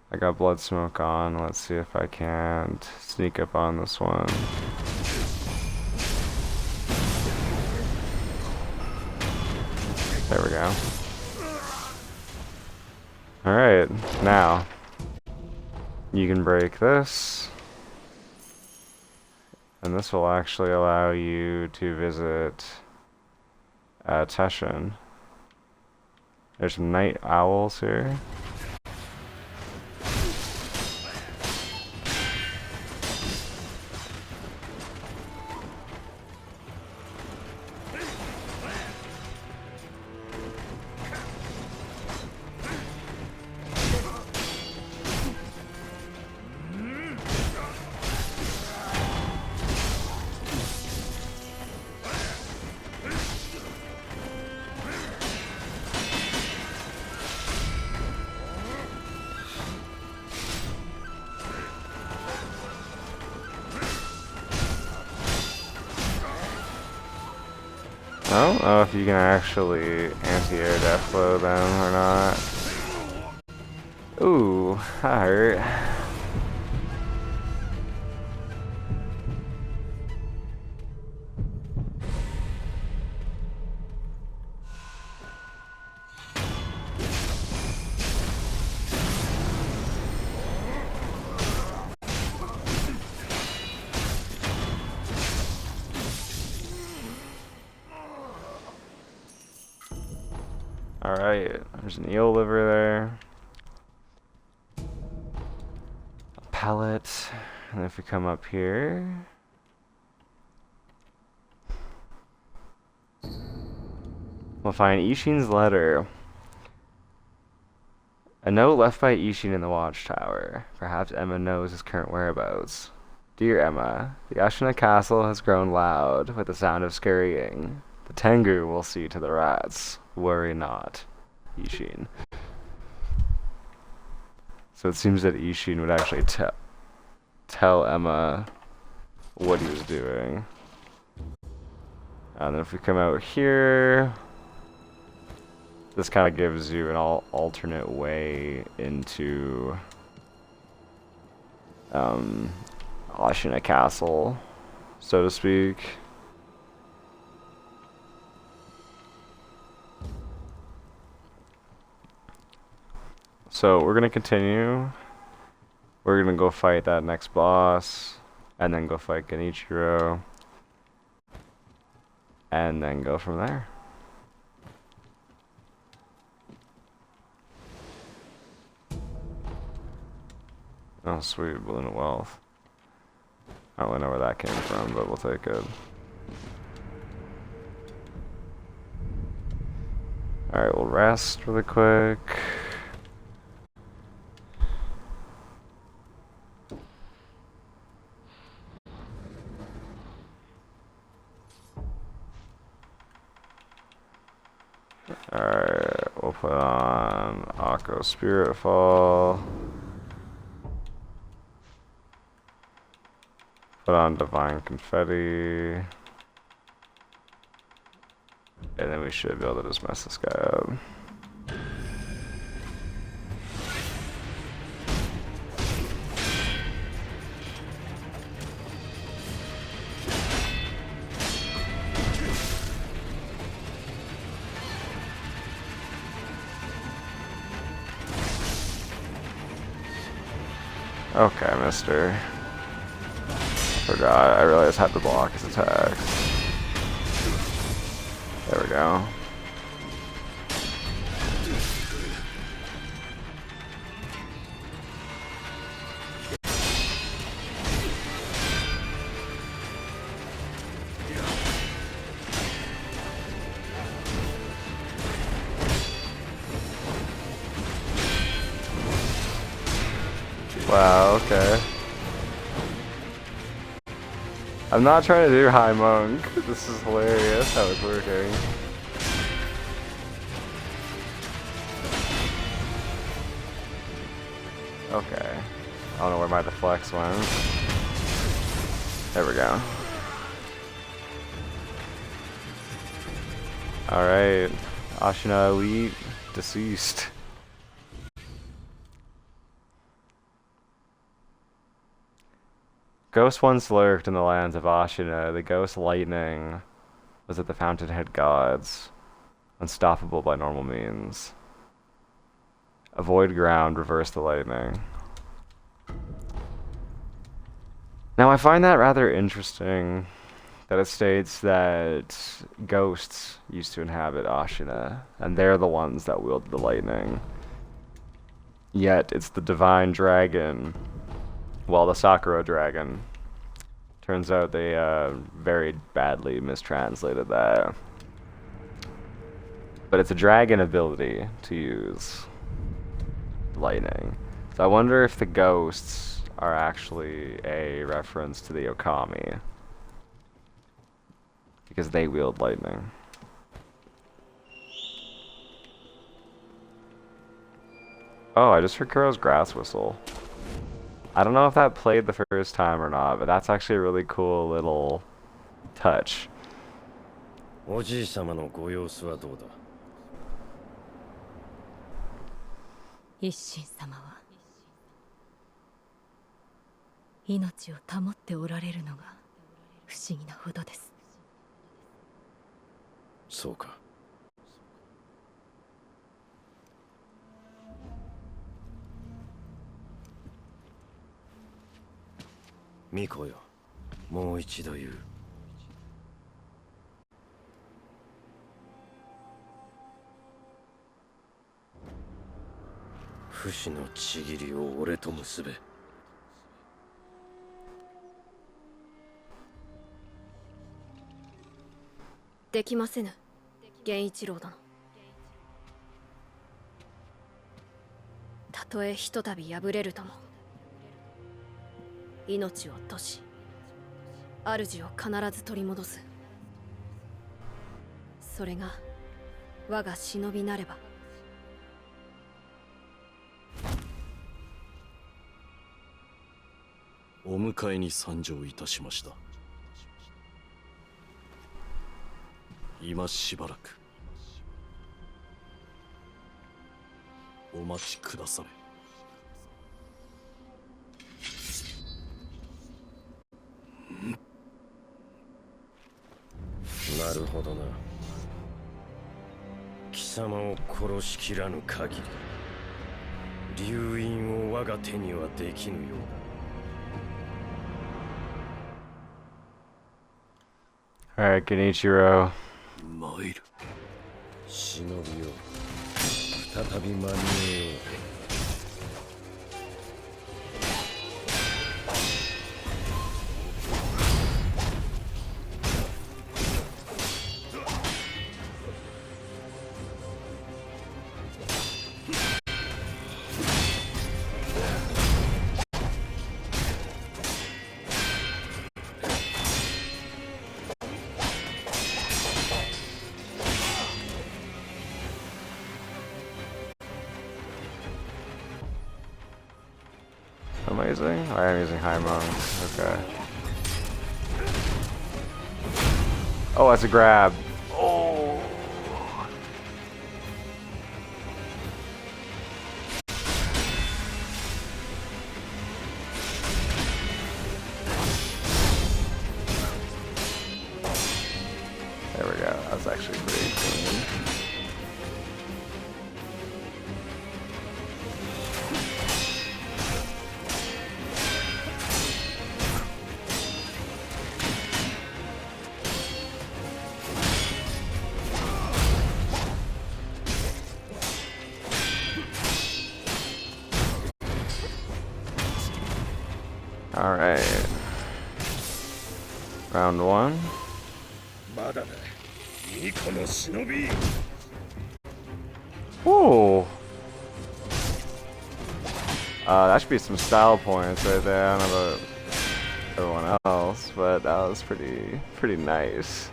I got blood smoke on. Let's see if I can't sneak up on this one. There we go. Alright, now you can break this. And this will actually allow you to visit Teshin. There's some night owls here. I don't know if you can actually anti-air death flow them or not. Ooh, that hurt. Alright, there's an eel liver there. A pellet. And if we come up here, we'll find Ishin's letter. A note left by Ishin in the watchtower. Perhaps Emma knows his current whereabouts. Dear Emma, the Ashina castle has grown loud with the sound of scurrying. The Tengu will see to the rats. Worry not, Ishin. So it seems that Ishin would actually tell Emma what he was doing. And then if we come out here, this kind of gives you an alternate way into Ashina Castle, so to speak. So we're gonna continue. We're gonna go fight that next boss, and then go fight Genichiro, and then go from there. Oh sweet, Balloon of Wealth. I don't really know where that came from, but we'll take it. Alright, we'll rest really quick. Alright, we'll put on Akko Spiritfall. Put on Divine Confetti. And then we should be able to just mess this guy up. Okay, mister. Forgot, I realized I had to block his attacks. There we go. Wow, okay. I'm not trying to do High Monk. This is hilarious how it's working. Okay. I don't know where my deflects went. There we go. Alright. Ashina Elite deceased. Ghost once lurked in the lands of Ashina. The ghost lightning was at the fountainhead gods, unstoppable by normal means. Avoid ground, reverse the lightning. Now I find that rather interesting that it states that ghosts used to inhabit Ashina, and they're the ones that wield the lightning. Yet it's the divine dragon, well, the Sakura dragon. Turns out they very badly mistranslated that. But it's a dragon ability to use lightning. So I wonder if the ghosts are actually a reference to the Okami. Because they wield lightning. Oh, I just heard Kuro's grass whistle. I don't know if that played the first time or not, but that's actually a really cool little touch. おじい様のご様子はどうだ。一心様は命を保っておられるのが不思議なほどです。そうか。巫女よ、もう一度言う。不死のちぎりを俺と結べ。できませぬ、源一郎殿。たとえひとたび敗れるとも、命を落とし、主を必ず取り戻す。それが我が忍びなれば。お迎えに参上いたしました。今しばらくお待ちくだされ。なるほどな。貴様を殺しきらぬ限り、流印を我が手にはできぬようだ。Alright, Genichiro. 参る。忍びよ、再び間に合えよう。Am I using? I am using High Monk. Okay. Oh, that's a grab. Oh. There we go. That's actually pretty clean. All right. Round one. まだだ。巫女の忍び。Ooh. That should be some style points right there. I don't know about everyone else, but that was pretty nice.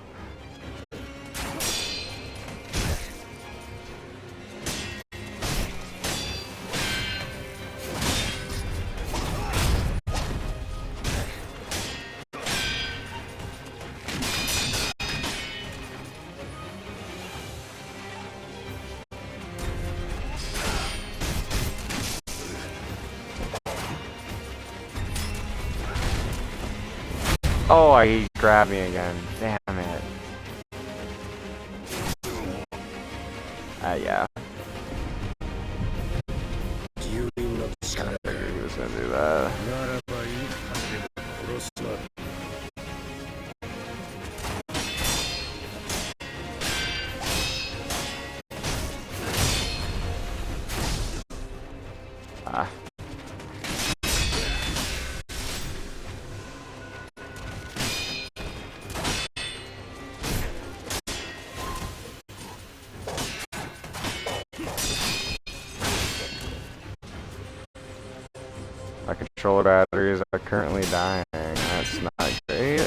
Oh, he grabbed me again. Damn it. Yeah. He was gonna do that. controller batteries are currently dying. That's not great.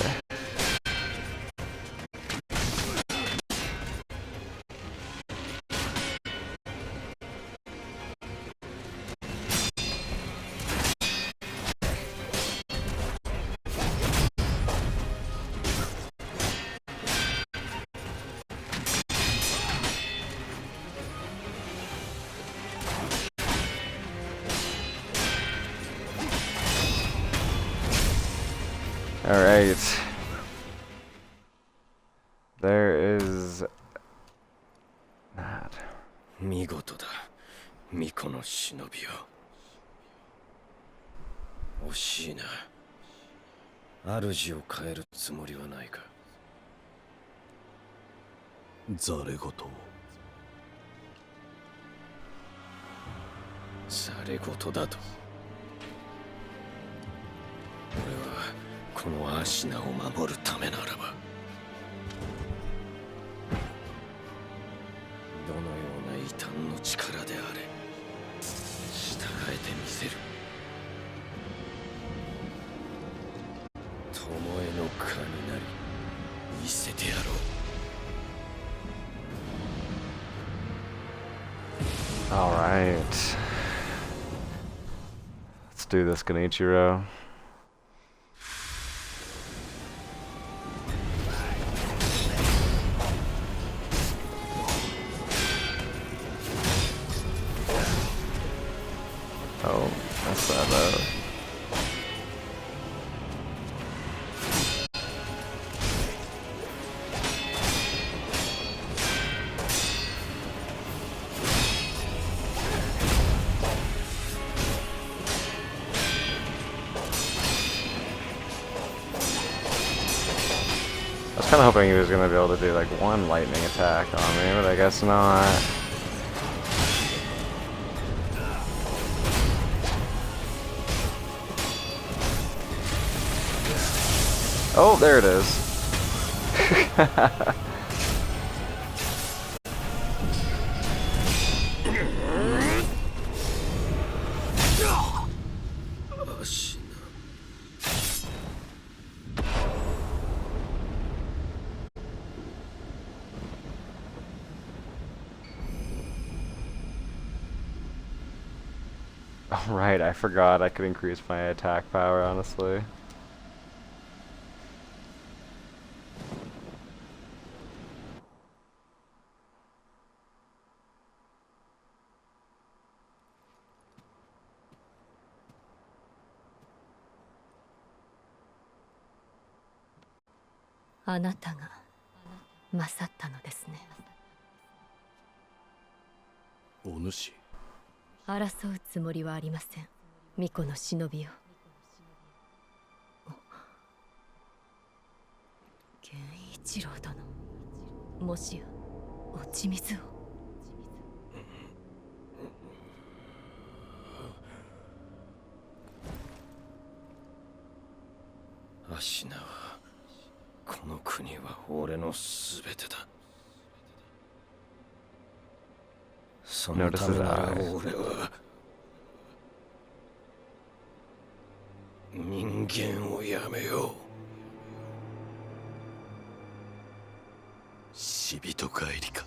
Alright. There is that. 見事だ、巫女の忍びよ。惜しいな。主を変えるつもりはないか。ざれ言を。ざれ言だと。俺はこのアシナを守るためならば、どのような異端の力であれ、従えてみせる。巴の蚊になり、見せてやろう。Alright. Let's do this, Genichiro. Oh, that's that. I was kind of hoping he was going to be able to do like one lightning attack on me, but I guess not. Oh, there it is. Oh, right, I forgot I could increase my attack power, honestly. A なたが勝ったのですね。お主。争うつもりはありません。巫女の忍びよ。源一郎殿、もしや落ち水を。アシナはこの国は俺のすべてだ。そのためなら俺は人間をやめよう。死人帰りか。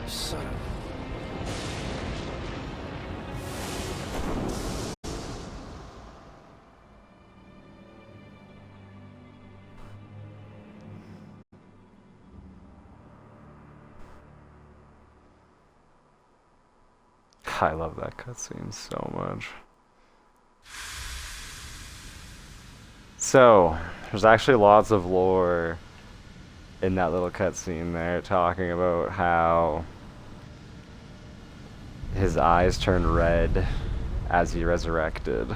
さらにI love that cutscene so much. So, there's actually lots of lore in that little cutscene there, talking about how his eyes turned red as he resurrected.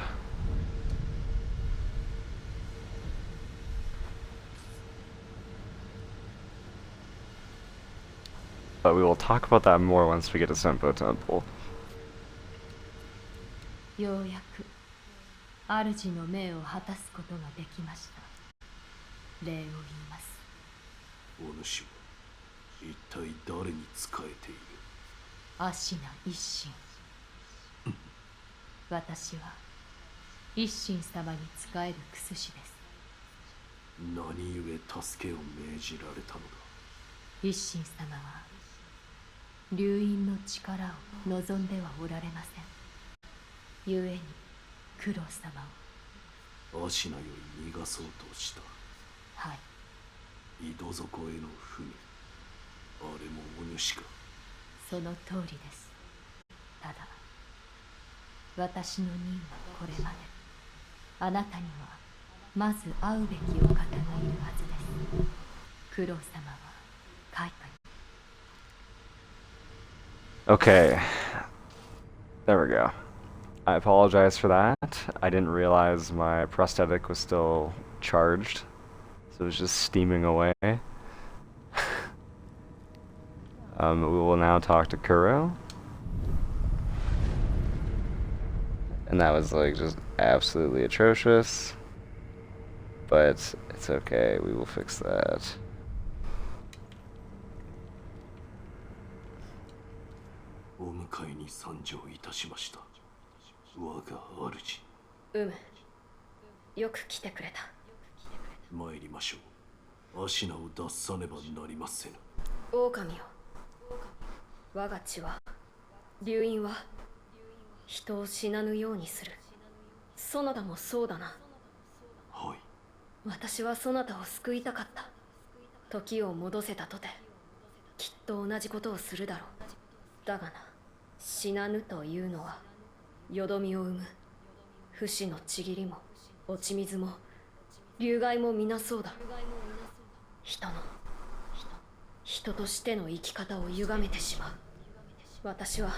But we will talk about that more once we get to Senpo Temple. ようやく主の命を果たすことができました。礼を言います。お主は一体誰に仕えている？アシナ一心。私は一心様に仕える薬師です。何故助けを命じられたのだ？一心様は流因の力を望んではおられません。故に九郎様を。アシナより逃がそうとした。はい。井戸底への船、あれもお主か？その通りです。ただ私の任はこれまで。あなたにはまず会うべきお方がいるはずです。九郎様は開花に。Okay. There we go. I apologize for that. I didn't realize my prosthetic was still charged. So it was just steaming away. We will now talk to Kuro. And that was like just absolutely atrocious. But it's okay, we will fix that. Ume. よく来てくれた。参りましょう。アシナを脱さねばなりませぬ。狼よ。我が血は、流因は、人を死なぬようにする。そなたもそうだな。はい。私はそなたを救いたかった。時を戻せたとて、きっと同じことをするだろう。だがな、死なぬというのは、よどみを生む。不死のちぎりも、落ち水も、流害も皆そうだ。人としての生き方を歪めてしまう。私は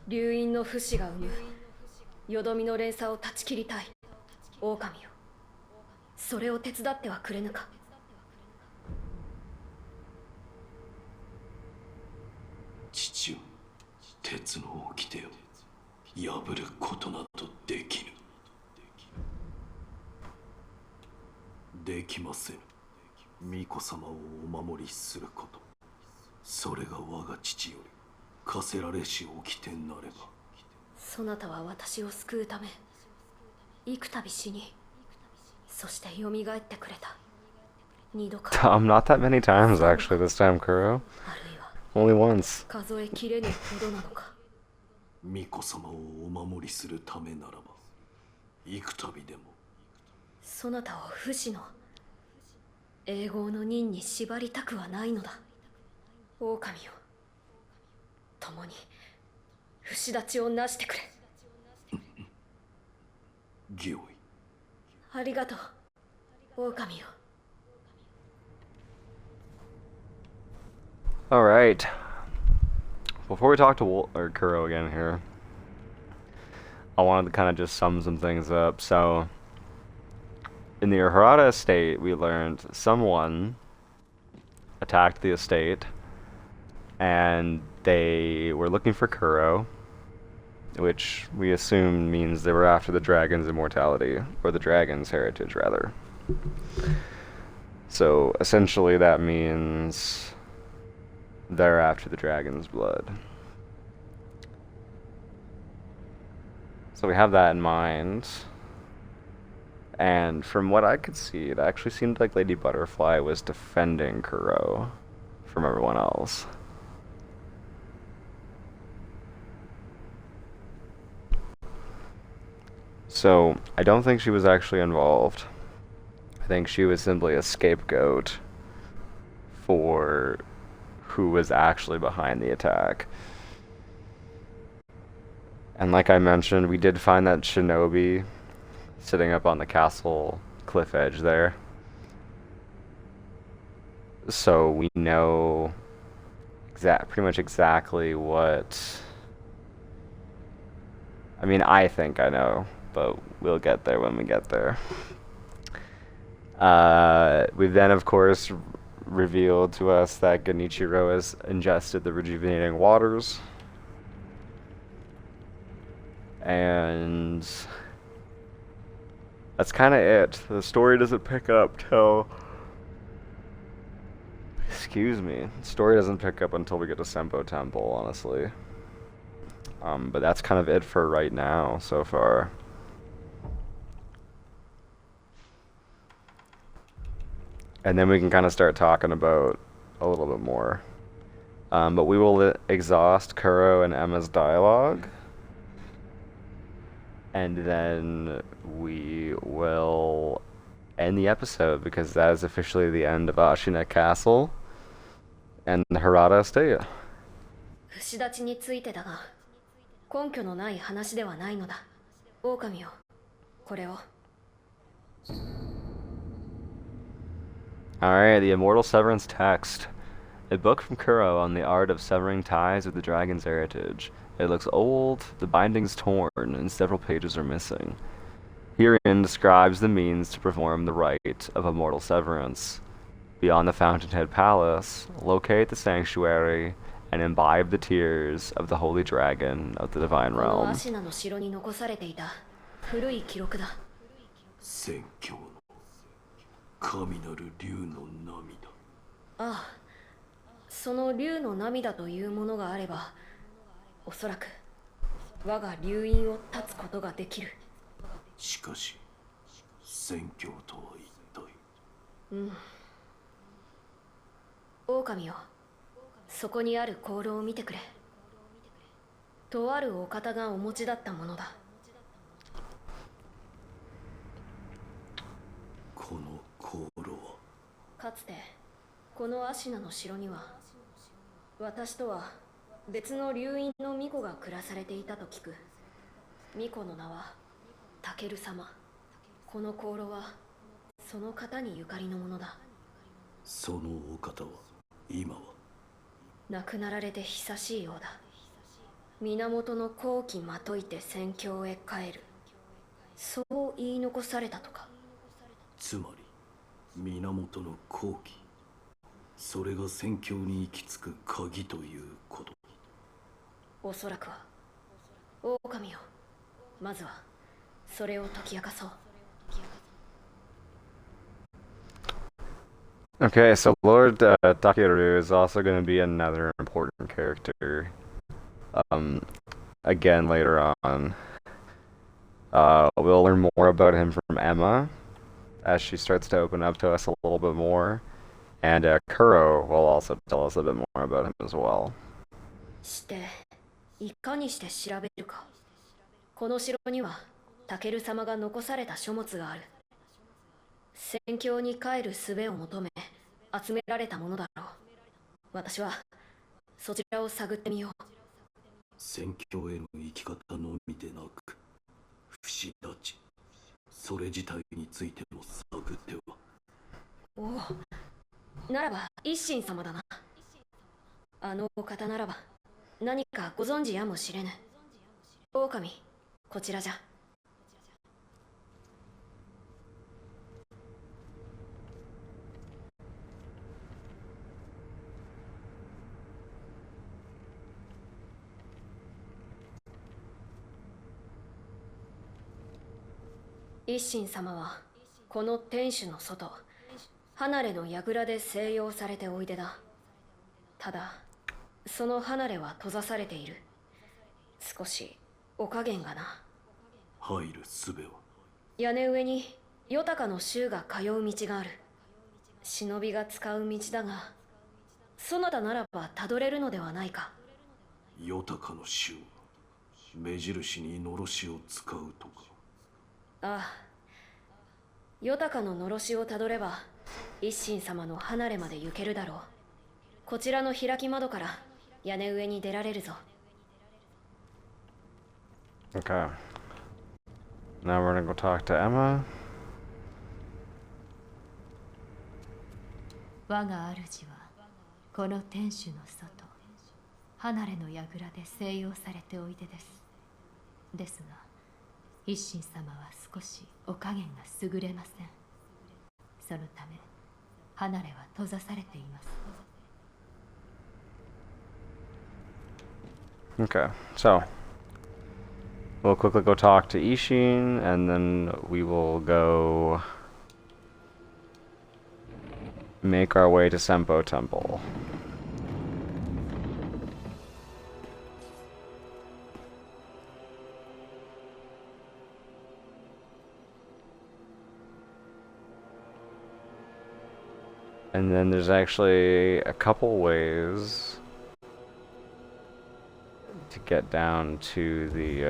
流因の不死が生むよどみの連鎖を断ち切りたい。狼よ、それを手伝ってはくれぬか？父よ、鉄の掟を破ることなどできぬ。できません。巫女様をお守りすること、それが我が父より課せられし掟なれば。そなたは私を救うため幾度死に、そして蘇ってくれた。二度か。Not that many times actually this time, Kuro. あるいは Only once. 数えきれぬほどなのか。巫女様をお守りするためならば幾度でも。そなたを不死の永劫の任に縛りたくはないのだ。狼よ、共に不死立ちをなしてくれ。御意。ありがとう、狼よ。Alright. Before we talk to Kuro again here, I wanted to kind of just sum some things up. So, in the Hirata estate, we learned someone attacked the estate, and they were looking for Kuro, which we assume means they were after the dragon's immortality, or the dragon's heritage, rather. So, essentially that means they're after the dragon's blood. So we have that in mind. And from what I could see, it actually seemed like Lady Butterfly was defending Kuro from everyone else. So, I don't think she was actually involved. I think she was simply a scapegoat for who was actually behind the attack. And like I mentioned, we did find that shinobi sitting up on the castle cliff edge there. So we know pretty much exactly what... I mean, I think I know, but we'll get there when we get there. We've then, of course, revealed to us that Genichiro has ingested the rejuvenating waters. that's kind of it. The story doesn't pick up till... Excuse me. The story doesn't pick up until we get to Senpo Temple, honestly. But that's kind of it for right now, so far. And then we can kind of start talking about a little bit more. But we will exhaust Kuro and Emma's dialogue. And then we will end the episode, because that is officially the end of Ashina Castle and the Hirata estate. 不死立ちについてだが、根拠のない話ではないのだ。狼よ、これを。Alright, the Immortal Severance Text. A book from Kuro on the art of severing ties with the dragon's heritage. It looks old, the binding's torn, and several pages are missing. Herein describes the means to perform the rite of immortal severance. Beyond the Fountainhead Palace, locate the sanctuary and imbibe the tears of the holy dragon of the divine この realm. アシナの城に残されていた古い記録だ。宣教の神なる竜の涙。ああ、その竜の涙というものがあれば、おそらく我が竜院を断つことができる。しかし宣教とは一体。うん。狼よ、そこにある香炉を見てくれ。とあるお方がお持ちだったものだ。この香炉はかつてこのアシナの城には私とは別の竜院の巫女が暮らされていたと聞く。巫女の名はタケル様。この香炉はその方にゆかりのものだ。そのお方は今は亡くなられて久しいようだ。源の好機まといて宣教へ帰る、そう言い残されたとか。つまり源の好機、それが宣教に行き着く鍵ということ。おそらくは。狼よ、まずはそれを解き明かそう。Okay, so Lord Takeru is also going to be another important character. Again, later on. We'll learn more about him from Emma as she starts to open up to us a little bit more. And Kuro will also tell us a bit more about him as well. していかにして調べるか。この城にはタケル様が残された書物がある。宣教に帰る術を求め集められたものだろう。私はそちらを探ってみよう。宣教への生き方のみでなく、不死立ち、それ自体についても探っては。おお、ならば一心様だな。あのお方ならば何かご存知やもしれぬ。狼、こちらじゃ。一心様はこの天守の外、離れの櫓で静養されておいでだ。ただその離れは閉ざされている。少しお加減がな。入る術は屋根上にヨタカの衆が通う道がある。忍びが使う道だが、そなたならばたどれるのではないか。ヨタカの衆、目印にのろしを使うとか。ああ、ヨタカののろしをたどれば一心様の離れまで行けるだろう。こちらの開き窓から屋根上に出られるぞ。Okay. Now we're gonna go talk to Emma. 我が主はこの天守の外、離れの櫓で静養されておいでです。ですが一心様は少しお加減が優れません。そのため離れは閉ざされています。Okay, so We'll quickly go talk to Ishin, and then we will go make our way to Senpo Temple. And then there's actually a couple ways to get down to the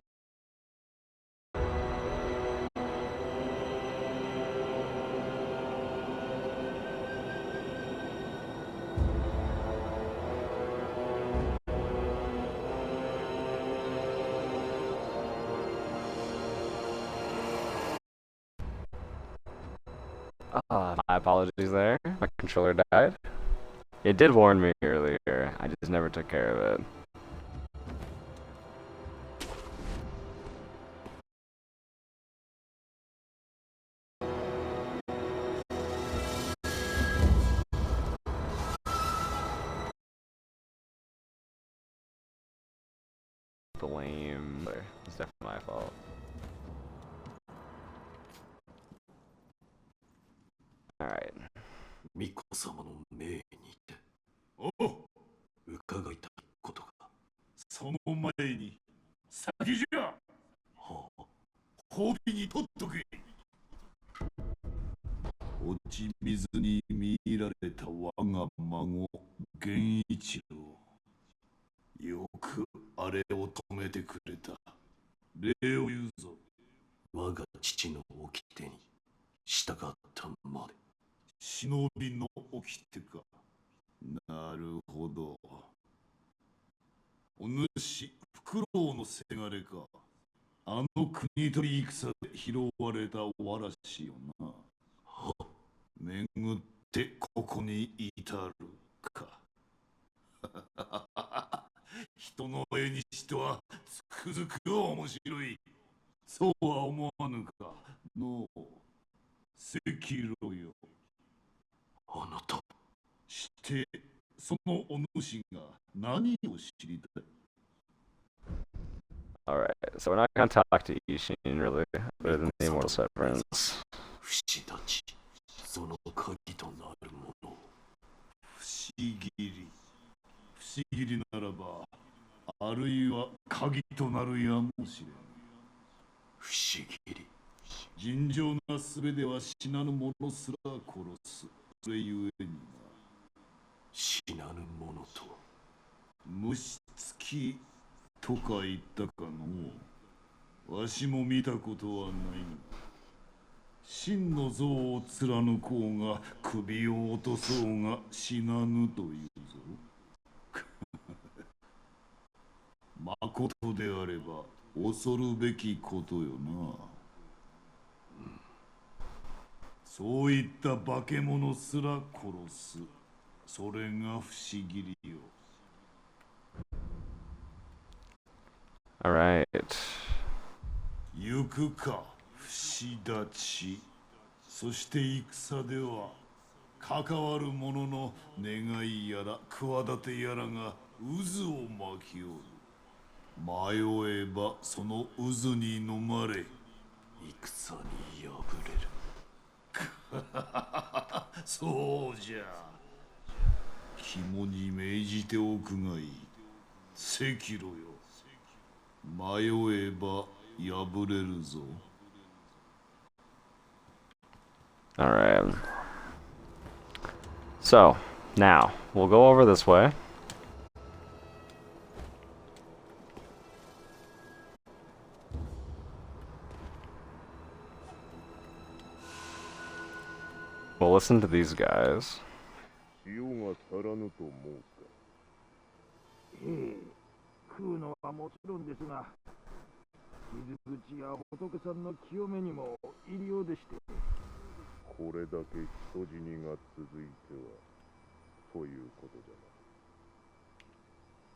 my apologies there. My controller died. It did warn me earlier. I just never took care of it. Blame. It's definitely my fault. Alright. 巫女様の命にてお伺いたいことが。その前に先じゃ。はあ、褒美に取っとけ。落ち水に見入られた我が孫源一郎、よくあれを止めてくれた。礼を言うぞ。我が父の掟に従ったまで。忍びの掟か。なるほど。お主、フクロウのせがれか。あの国取り戦で拾われたわらしよな。はあ、巡ってここに至るか。人の絵にしてはつくづく面白い。そうは思わぬかのう。赤炉よ。あなた。してそのお主が何を知りたい。Alright, so we're not gonna talk to Ishin really, other than the Immortal Severance. 不死立ち、その鍵となるもの。不思議りならば、あるいは鍵となるやもしれん。不思議り。尋常なすべでは死なぬ者すら殺す。それゆえにな。死なぬ者とは。虫つきとか言ったかの。わしも見たことはないが。真の像を貫こうが首を落とそうが死なぬというぞ。まことであれば恐るべきことよな。そういった化け物すら殺す。それが不思議りよ。Alright. 行くか、不死立ち。そして戦では関わる者の願いやら企てやらが渦を巻きおる。迷えばその渦に飲まれ戦に敗れる。そうじゃ。肝に銘じておくがいい。赤炉よ。迷えば敗れるぞ。Alright. So, now, we'll go over this way. We'll listen to these guys. 塩が足らぬと思うか。食うのはもちろんですが、傷口や仏さんの清めにも入りようでして。これだけ人死にが続いてはということじ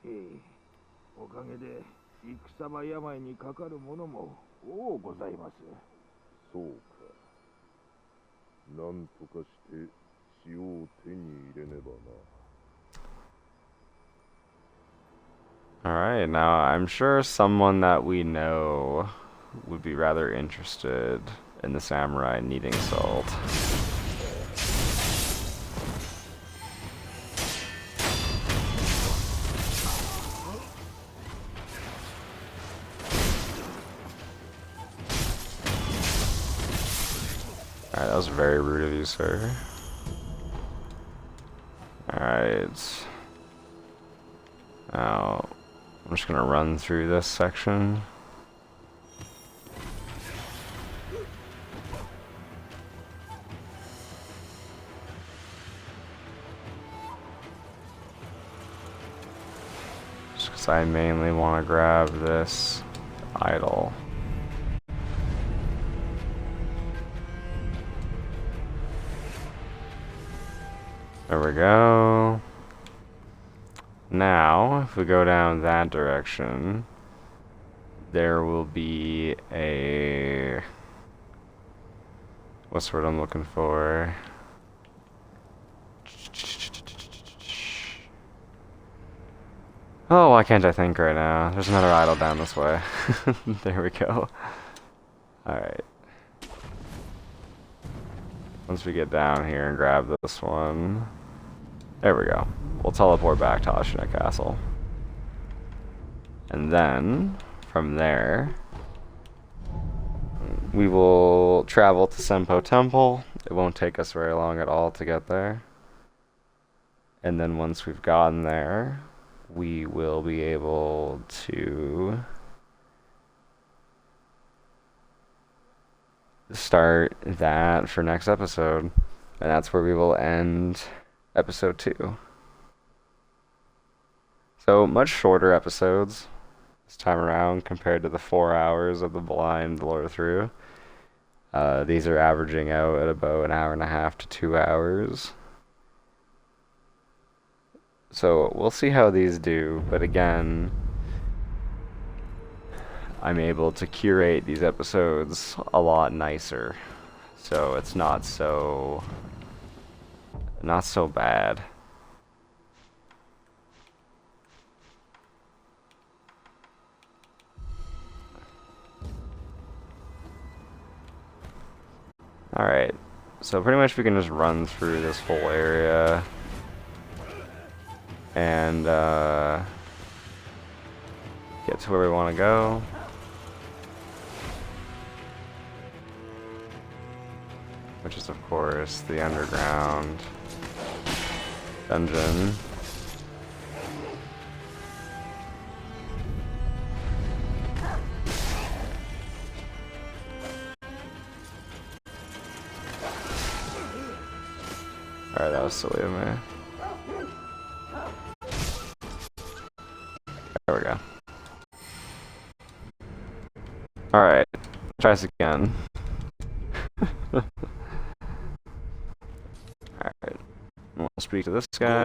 ゃな。おかげで戦場病にかかる者も多ございます。そうか。なんとかして塩を手に入れねばな。Alright, now I'm sure someone that we know would be rather interested in the samurai needing salt. Alright, that was very rude of you, sir. Alright. Now, I'm just gonna run through this section. Just because I mainly want to grab this idol. There we go. Now, if we go down that direction, there will be a... what's the word I'm looking for? Oh, why can't I think right now? There's another idol down this way. There we go. Alright. Once we get down here and grab this one... there we go. We'll teleport back to Ashina Castle. And then, from there, we will travel to Senpo Temple. It won't take us very long at all to get there. And then once we've gotten there, we will be able to start that for next episode. And that's where we will end episode 2. So, much shorter episodes this time around compared to the 4 hours of the blind Lorethrough. These are averaging out at about an hour and a half to 2 hours. So, we'll see how these do, but again, I'm able to curate these episodes a lot nicer. So, it's not so bad. Alright, so pretty much we can just run through this whole area and get to where we want to go. Which is, of course, the underground dungeon. Alright, that was silly of me. There we go. Alright, try this again. Alright, we'll speak to this guy.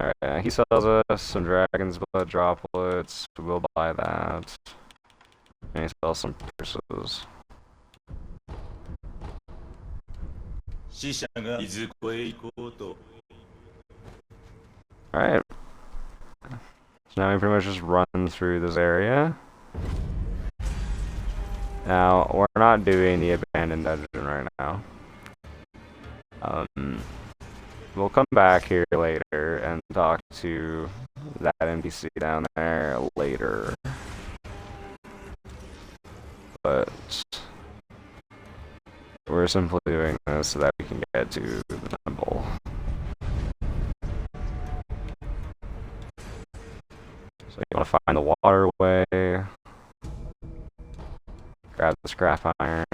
Alright, he sells us some dragon's blood droplets. We'll buy that. And he sells some purses. Alright. So now we pretty much just run through this area. Now, we're not doing the abandoned dungeon right now. We'll come back here later and talk to that NPC down there later. But we're simply doing this so that we can get to the temple. So you want to find the waterway, grab the scrap iron,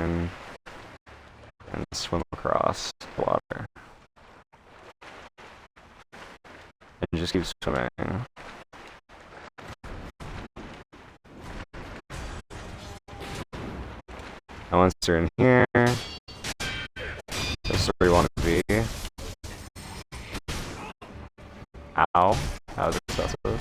and swim across the water. And just keep swimming. And once you're in here, this is where you want to be. Ow. That was excessive.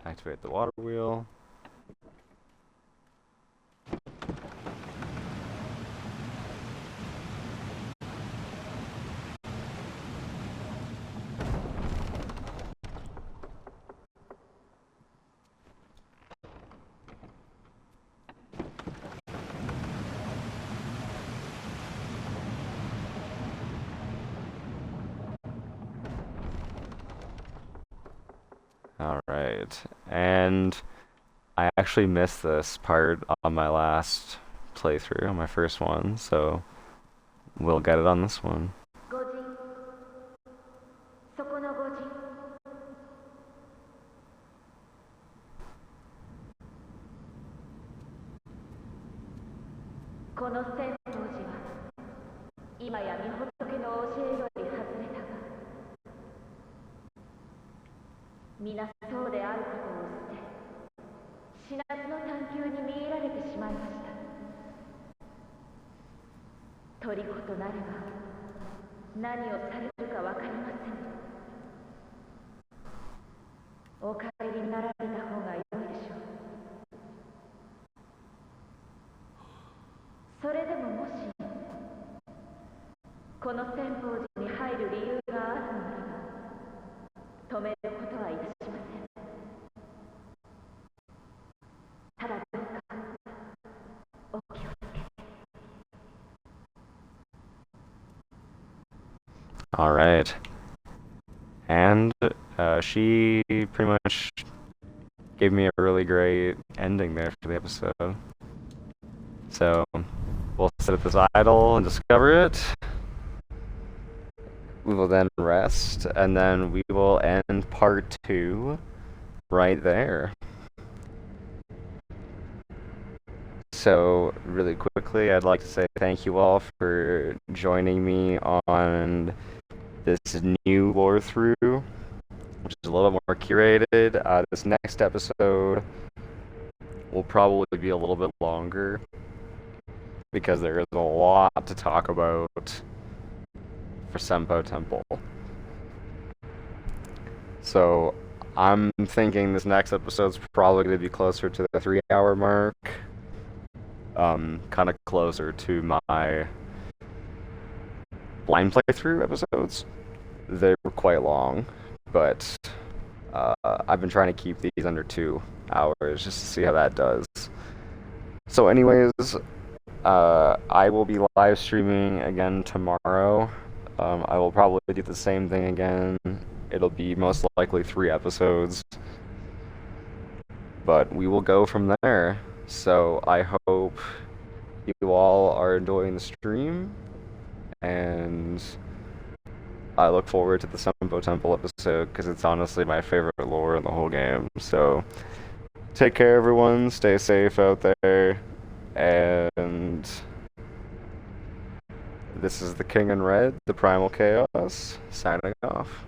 Activate the water wheel. Alright, and I actually missed this part on my last playthrough, on my first one, so we'll get it on this one. 御人、そこの御人。この千宝寺は今や御仏の教えより外れたが、皆そうであることを捨て、死なずの探求に魅入られてしまいました。虜となれば何をされるかわかりません。お帰りになられた方が良いでしょう。それでももしこの千宝寺に入る理由があるのならば止めることはいたしません。ただどうかお気をつけて。Alright. And she pretty much gave me a really great ending there for the episode. So we'll sit at this idol and discover it. We will then rest, and then we will end part 2 right there. So, really quickly, I'd like to say thank you all for joining me on this new Lorethrough, which is a little bit more curated. This next episode will probably be a little bit longer, because there is a lot to talk about for Senpo Temple. So I'm thinking this next episode's probably going to be closer to the 3-hour mark. Kind of closer to my blind playthrough episodes. They were quite long, but I've been trying to keep these under 2 hours just to see how that does. So anyways, I will be live streaming again tomorrow. I will probably do the same thing again. It'll be most likely 3 episodes. But we will go from there. So I hope you all are enjoying the stream. And I look forward to the Senpo Temple episode, because it's honestly my favorite lore in the whole game. So take care, everyone. Stay safe out there. And this is the King in Red, the Primal Chaos, signing off.